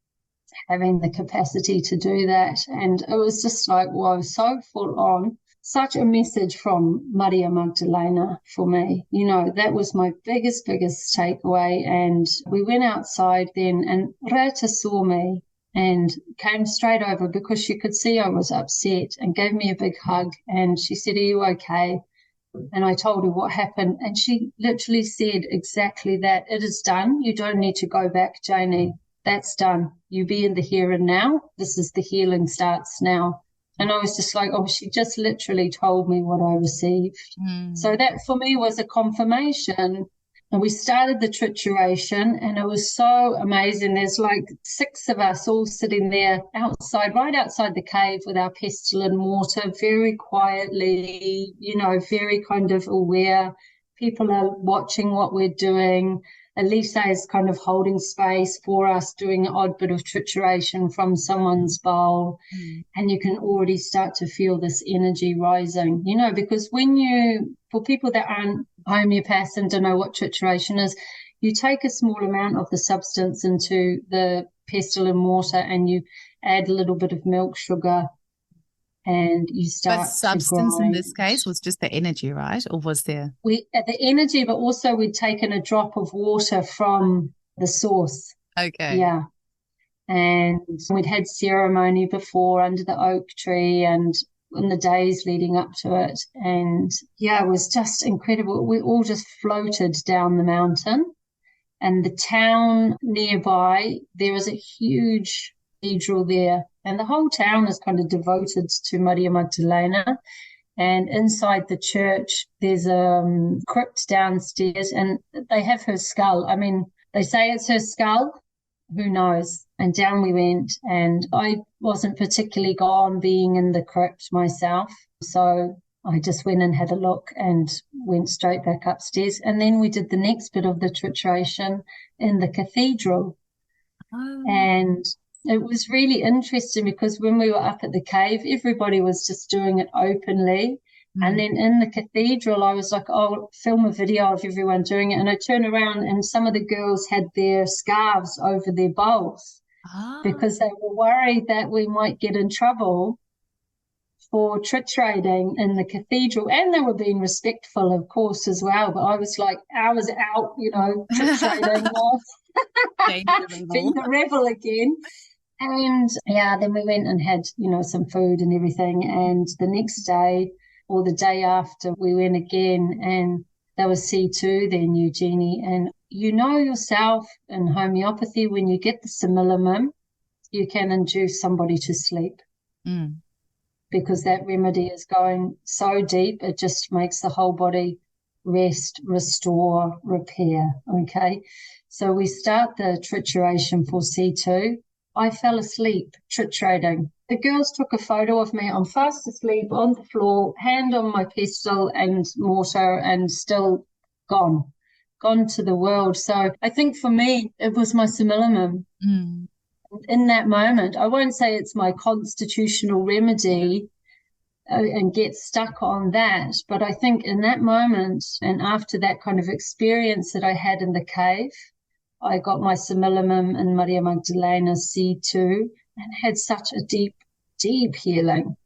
having the capacity to do that. And it was just like, wow, so full on. Such a message from Maria Magdalena for me. That was my biggest takeaway. And we went outside then, and Rita saw me and came straight over because she could see I was upset, and gave me a big hug. And she said, are you okay? And I told her what happened. And she literally said exactly that. It is done. You don't need to go back, Janey. That's done. You be in the here and now. This is the healing starts now. And I was just like, oh, she just literally told me what I received. So that for me was a confirmation. And we started the trituration, and it was so amazing. There's like 6 of us all sitting there outside, right outside the cave with our pestle and mortar, very quietly, very kind of aware. People are watching what we're doing. Elisa is kind of holding space for us, doing an odd bit of trituration from someone's bowl. And you can already start to feel this energy rising, because for people that aren't homeopaths and don't know what trituration is, you take a small amount of the substance into the pestle and mortar, and you add a little bit of milk sugar, and you But start to substance in grind. this case was just the energy, right? Or was there? The energy, but also we'd taken a drop of water from the source. Okay. Yeah. And we'd had ceremony before under the oak tree and in the days leading up to it. And yeah, it was just incredible. We all just floated down the mountain. And the town nearby, there is a huge cathedral there. And the whole town is kind of devoted to Maria Magdalena. And inside the church, there's a crypt downstairs, and they have her skull. I mean, they say it's her skull. Who knows? And down we went, and I wasn't particularly gone being in the crypt myself. So I just went and had a look and went straight back upstairs. And then we did the next bit of the trituration in the cathedral. Oh. And it was really interesting because when we were up at the cave, everybody was just doing it openly. And then in the cathedral, I was like, oh, I'll film a video of everyone doing it. And I turned around and some of the girls had their scarves over their bowls because they were worried that we might get in trouble for triturating in the cathedral. And they were being respectful, of course, as well. But I was like, hours out, triturating, being the rebel again. And yeah, then we went and had, some food and everything. And the next day, or the day after, we went again, and that was C2 then, Eugenie. And you know yourself in homeopathy, when you get the simillimum, you can induce somebody to sleep because that remedy is going so deep, it just makes the whole body rest, restore, repair, okay? So we start the trituration for C2. I fell asleep triturating. The girls took a photo of me. I'm fast asleep on the floor, hand on my pestle and mortar, and still gone to the world. So I think for me, it was my simillimum. In that moment, I won't say it's my constitutional remedy and get stuck on that, but I think in that moment and after that kind of experience that I had in the cave, I got my simillimum and Maria Magdalena C2 and had such a deep, deep healing.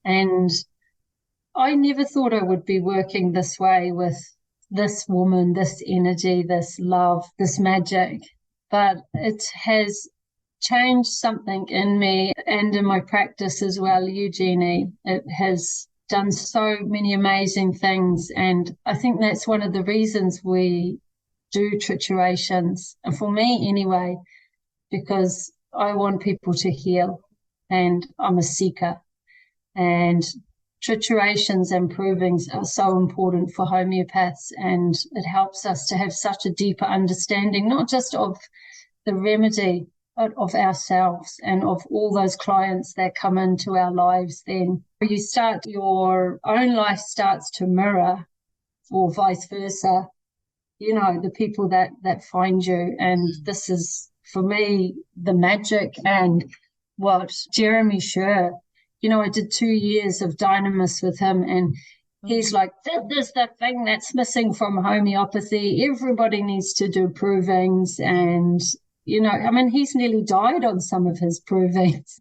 And I never thought I would be working this way with this woman, this energy, this love, this magic. But it has changed something in me and in my practice as well, Eugenie. It has done so many amazing things. And I think that's one of the reasons we do triturations, for me anyway, because I want people to heal and I'm a seeker. And triturations and provings are so important for homeopaths, and it helps us to have such a deeper understanding, not just of the remedy, but of ourselves and of all those clients that come into our lives. Then you start, your own life starts to mirror, or vice versa, the people that find you. And this is, for me, the magic. And what Jeremy Sher, I did 2 years of Dynamis with him, and he's like, this is the thing that's missing from homeopathy. Everybody needs to do provings. And, he's nearly died on some of his provings.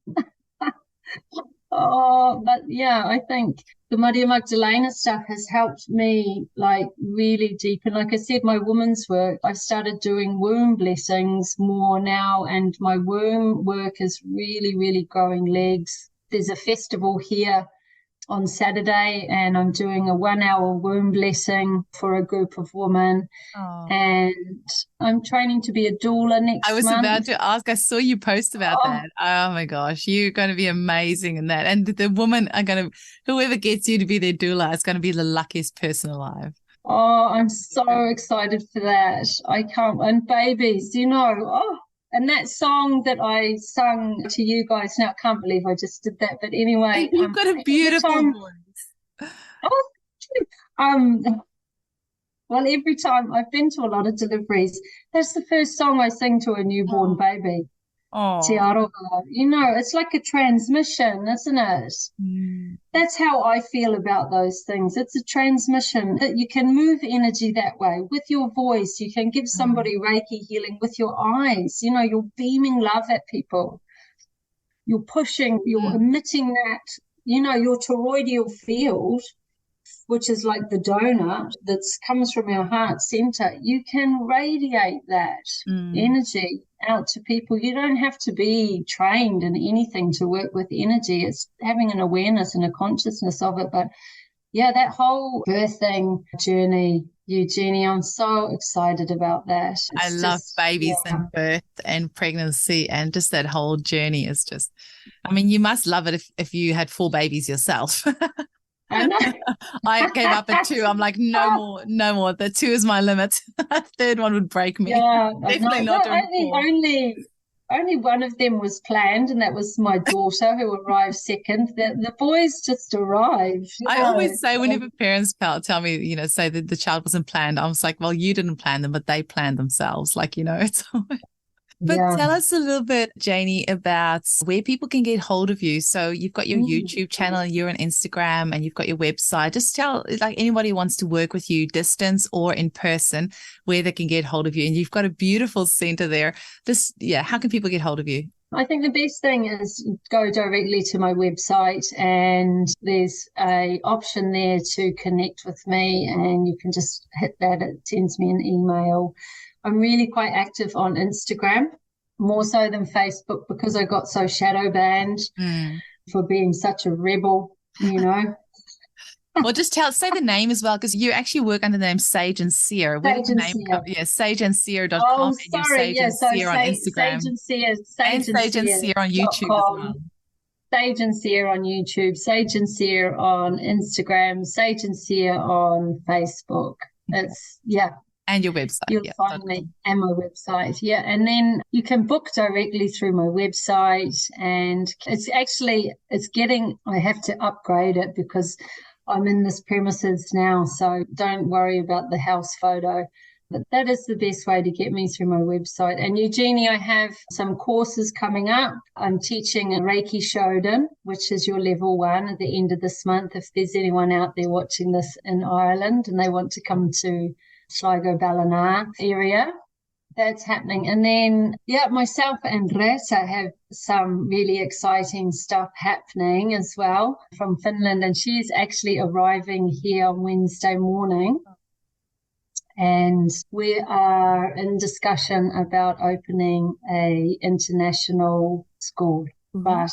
But yeah, I think the Maria Magdalena stuff has helped me really deep. And like I said, my woman's work, I've started doing womb blessings more now, and my womb work is really, really growing legs. There's a festival here on Saturday, and I'm doing a 1-hour womb blessing for a group of women. And I'm training to be a doula next month. I was about to ask, I saw you post about that. Oh my gosh, you're going to be amazing in that. And the women are whoever gets you to be their doula is going to be the luckiest person alive. Oh, I'm so excited for that. I can't, and babies, and that song that I sung to you guys, now I can't believe I just did that. But anyway. You've got a beautiful voice. Well, every time I've been to a lot of deliveries, that's the first song I sing to a newborn baby. Te aroha. It's like a transmission, isn't it? That's how I feel about those things. It's a transmission that you can move energy that way with your voice. You can give somebody Reiki healing with your eyes. You're beaming love at people. You're pushing, you're emitting that your toroidal field, which is like the donut that comes from our heart center, you can radiate that energy out to people. You don't have to be trained in anything to work with energy. It's having an awareness and a consciousness of it. But yeah, that whole birthing journey, Eugenie, I'm so excited about that. I love babies and birth and pregnancy, and just that whole journey is just, I mean, you must love it if you had 4 babies yourself. I know. I came up at 2. I'm like, no more. The 2 is my limit. A third one would break me. Yeah, Definitely not doing 4. Only one of them was planned, and that was my daughter who arrived second. The boys just arrived. I always say, whenever parents tell me, say that the child wasn't planned, I was like, well, you didn't plan them, but they planned themselves. Like, it's always... But tell us a little bit, Janey, about where people can get hold of you. So you've got your YouTube channel, you're on Instagram, and you've got your website. Just tell, like, anybody who wants to work with you, distance or in person, where they can get hold of you. And you've got a beautiful center there. How can people get hold of you? I think the best thing is go directly to my website, and there's a option there to connect with me, and you can just hit that. It sends me an email. I'm really quite active on Instagram, more so than Facebook, because I got so shadow banned for being such a rebel, Well, just say the name as well, because you actually work under the name Sage and Seer. Where did the name come? Yeah, sageandseer.com. Oh, sorry. And Seer on Instagram. Sage and Seer. Sage and Seer on YouTube as well. Sage and Seer on YouTube, Sage and Seer on Instagram, Sage and Seer on Facebook. And your website. You'll find me and my website. Yeah. And then you can book directly through my website. And I have to upgrade it because I'm in this premises now. So don't worry about the house photo. But that is the best way to get me through my website. And Eugenie, I have some courses coming up. I'm teaching a Reiki Shodan, which is your level 1 at the end of this month. If there's anyone out there watching this in Ireland and they want to come to Sligo Ballina area, that's happening. And then, myself and Rita have some really exciting stuff happening as well from Finland. And she's actually arriving here on Wednesday morning. And we are in discussion about opening a international school, but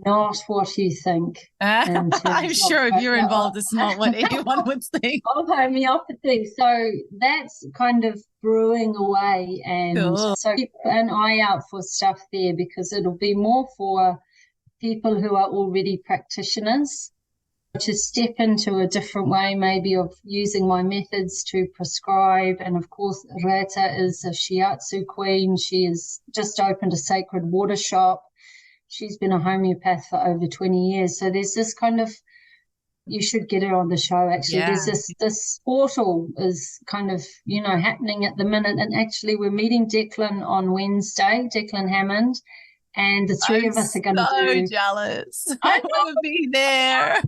not what you think. I'm sure if you're involved, it's not what anyone would think. Of homeopathy. So that's kind of brewing away. And so keep an eye out for stuff there, because it'll be more for people who are already practitioners to step into a different way maybe of using my methods to prescribe. And of course, Rita is a shiatsu queen. She has just opened a sacred water shop. She's been a homeopath for over 20 years. So there's this kind of, you should get her on the show, actually. Yeah. There's this portal is kind of, happening at the minute. And actually we're meeting Declan on Wednesday, Declan Hammond. And the three of us are going to do... so jealous. I want to be there.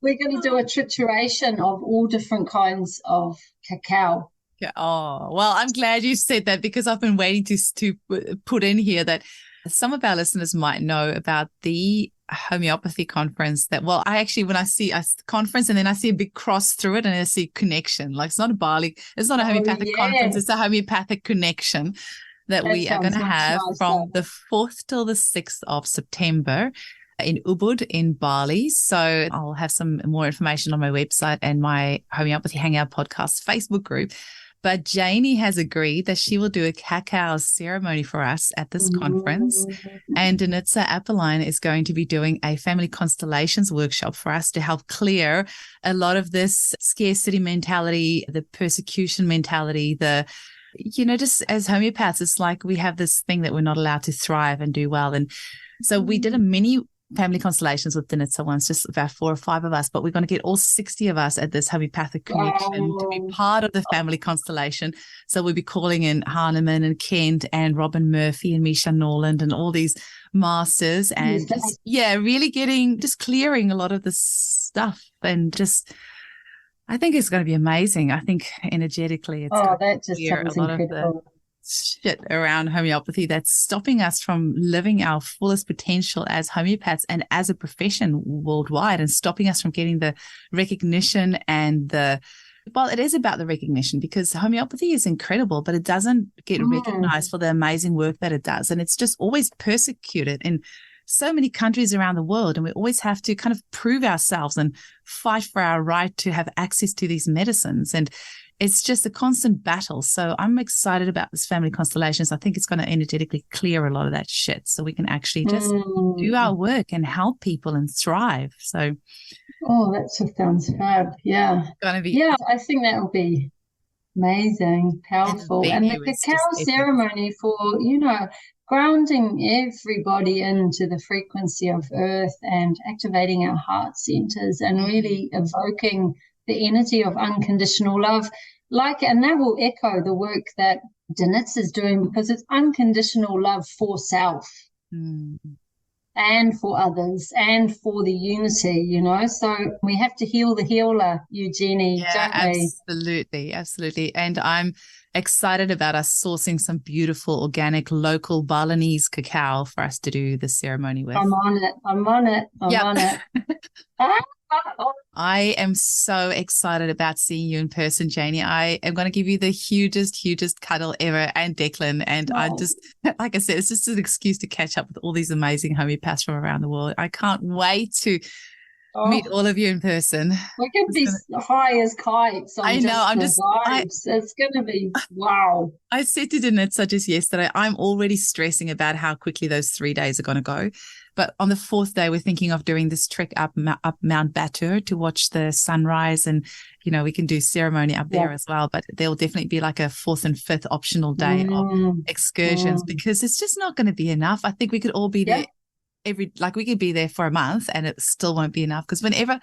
We're going to do a trituration of all different kinds of cacao. Oh, well, I'm glad you said that, because I've been waiting to put in here that some of our listeners might know about the homeopathy conference when I see a conference and then I see a big cross through it and I see connection. Like, it's not a homeopathic conference, it's a homeopathic connection that we are going to have from the 4th till the 6th of September in Ubud in Bali. So I'll have some more information on my website and my Homeopathy Hangout podcast Facebook group. But Janey has agreed that she will do a cacao ceremony for us at this conference. And Danitza Appeline is going to be doing a family constellations workshop for us to help clear a lot of this scarcity mentality, the persecution mentality, just as homeopaths, it's like we have this thing that we're not allowed to thrive and do well. And so we did a mini family constellations with Danitza once, just about 4 or 5 of us, but we're going to get all 60 of us at this homeopathic connection to be part of the family constellation. So we'll be calling in Hahnemann and Kent and Robin Murphy and Misha Norland and all these masters, and really clearing a lot of this stuff, and I think it's going to be amazing. I think energetically, that just sounds incredible. shit around homeopathy that's stopping us from living our fullest potential as homeopaths and as a profession worldwide, and stopping us from getting the recognition and well, it is about the recognition, because homeopathy is incredible, but it doesn't get recognized for the amazing work that it does. And it's just always persecuted in so many countries around the world. And we always have to kind of prove ourselves and fight for our right to have access to these medicines. And it's just a constant battle. So I'm excited about this family constellations. I think it's going to energetically clear a lot of that shit, so we can actually just do our work and help people and thrive. So, oh, that just sounds fab. Yeah. Gonna be, yeah, I think that will be amazing, powerful. And the cacao ceremony for, grounding everybody into the frequency of earth and activating our heart centers and really evoking the energy of unconditional love. And that will echo the work that Danitz is doing, because it's unconditional love for self and for others and for the unity, So we have to heal the healer, Eugenie, don't we? Absolutely. And I'm excited about us sourcing some beautiful, organic, local Balinese cacao for us to do the ceremony with. I'm on it. On it. I am so excited about seeing you in person, Janey. I am going to give you the hugest cuddle ever, and Declan. And I just, like I said, it's just an excuse to catch up with all these amazing homeopaths from around the world. I can't wait to meet all of you in person. We could be high as kites. I know. It's going to be wow. I said to Danitza just yesterday, I'm already stressing about how quickly those 3 days are going to go. But on the fourth day, we're thinking of doing this trek up Mount Batur to watch the sunrise. And, we can do ceremony up there as well. But there'll definitely be like a fourth and fifth optional day of excursions, because it's just not going to be enough. I think we could all be there we could be there for a month and it still won't be enough. Because whenever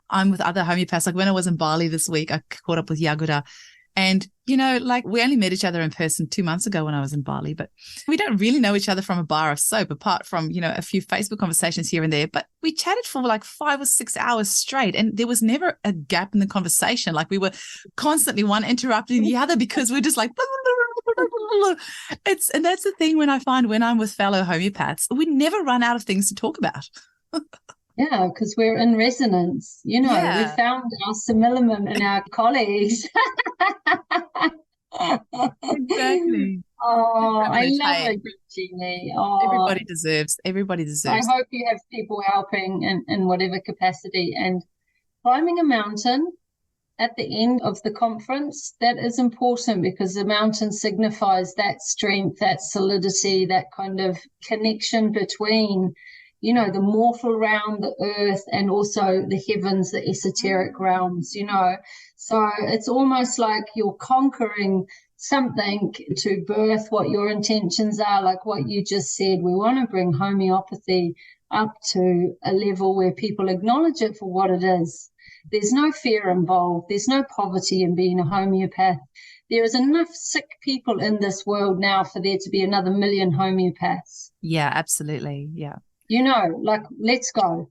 I'm with other homeopaths, like when I was in Bali this week, I caught up with Yagura. And, we only met each other in person 2 months ago when I was in Bali, but we don't really know each other from a bar of soap, apart from, a few Facebook conversations here and there. But we chatted for like 5 or 6 hours straight, and there was never a gap in the conversation. Like we were constantly one interrupting the other, because we're just like, and that's the thing when I'm with fellow homeopaths, we never run out of things to talk about. Yeah, because we're in resonance. We found our similarment in our colleagues. Exactly. Oh, I love it, Jeannie. Oh, everybody deserves. I hope you have people helping in whatever capacity. And climbing a mountain at the end of the conference, that is important, because the mountain signifies that strength, that solidity, that kind of connection between the mortal realm, the earth, and also the heavens, the esoteric realms, So it's almost like you're conquering something to birth what your intentions are, like what you just said. We want to bring homeopathy up to a level where people acknowledge it for what it is. There's no fear involved. There's no poverty in being a homeopath. There is enough sick people in this world now for there to be another 1 million homeopaths. Yeah, absolutely. Yeah. Let's go.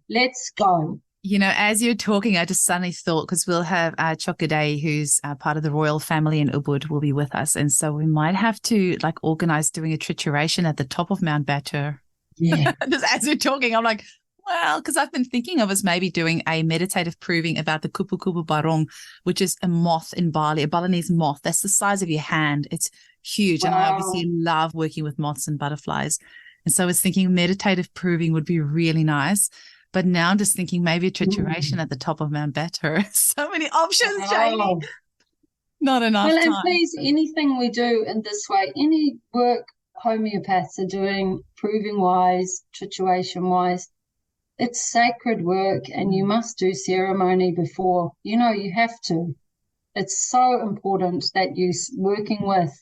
As you're talking, I just suddenly thought, because we'll have Chokadei, who's part of the royal family in Ubud, will be with us. And so we might have to organize doing a trituration at the top of Mount Batur. Yeah. Just as we're talking, I'm like, well, because I've been thinking of us maybe doing a meditative proving about the kupu-kupu barong, which is a moth in Bali, a Balinese moth. That's the size of your hand. It's huge. Wow. And I obviously love working with moths and butterflies. And so I was thinking meditative proving would be really nice. But now I'm just thinking maybe a trituration at the top of Mount Batur. So many options, Janey. Not enough time. And please, anything we do in this way, any work homeopaths are doing, proving-wise, trituration-wise, it's sacred work, and you must do ceremony before. You have to. It's so important that you're working with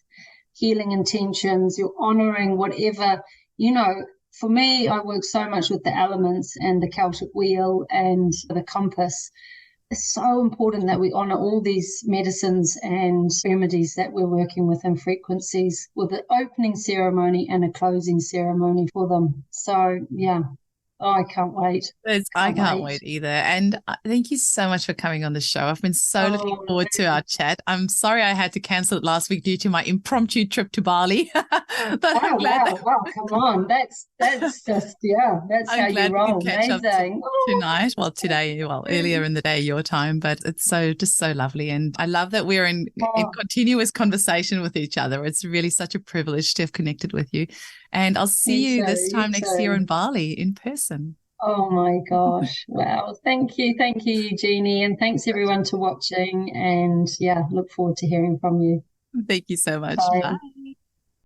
healing intentions, you're honoring whatever, For me, I work so much with the elements and the Celtic wheel and the compass. It's so important that we honor all these medicines and remedies that we're working with and frequencies, with an opening ceremony and a closing ceremony for them. So, yeah. Oh, I can't wait. I Can't can't wait. wait either. And thank you so much for coming on the show. I've been so looking Oh, forward to our chat. I'm sorry I had to cancel it last week due to my impromptu trip to Bali, but oh wow, wow, come on. That's just yeah, that's how I'm you glad we could roll. catch up Amazing. Oh, tonight. Well, today, well, earlier in the day, your time, but it's just so lovely. And I love that we're in oh, continuous conversation with each other. It's really such a privilege to have connected with you. And I'll you see you too, this you time next year too. in Bali in person. Oh my gosh. Wow. Thank you, Eugenie, and thanks everyone to watching. And yeah, look forward to hearing from you. Thank you so much. Bye. Bye.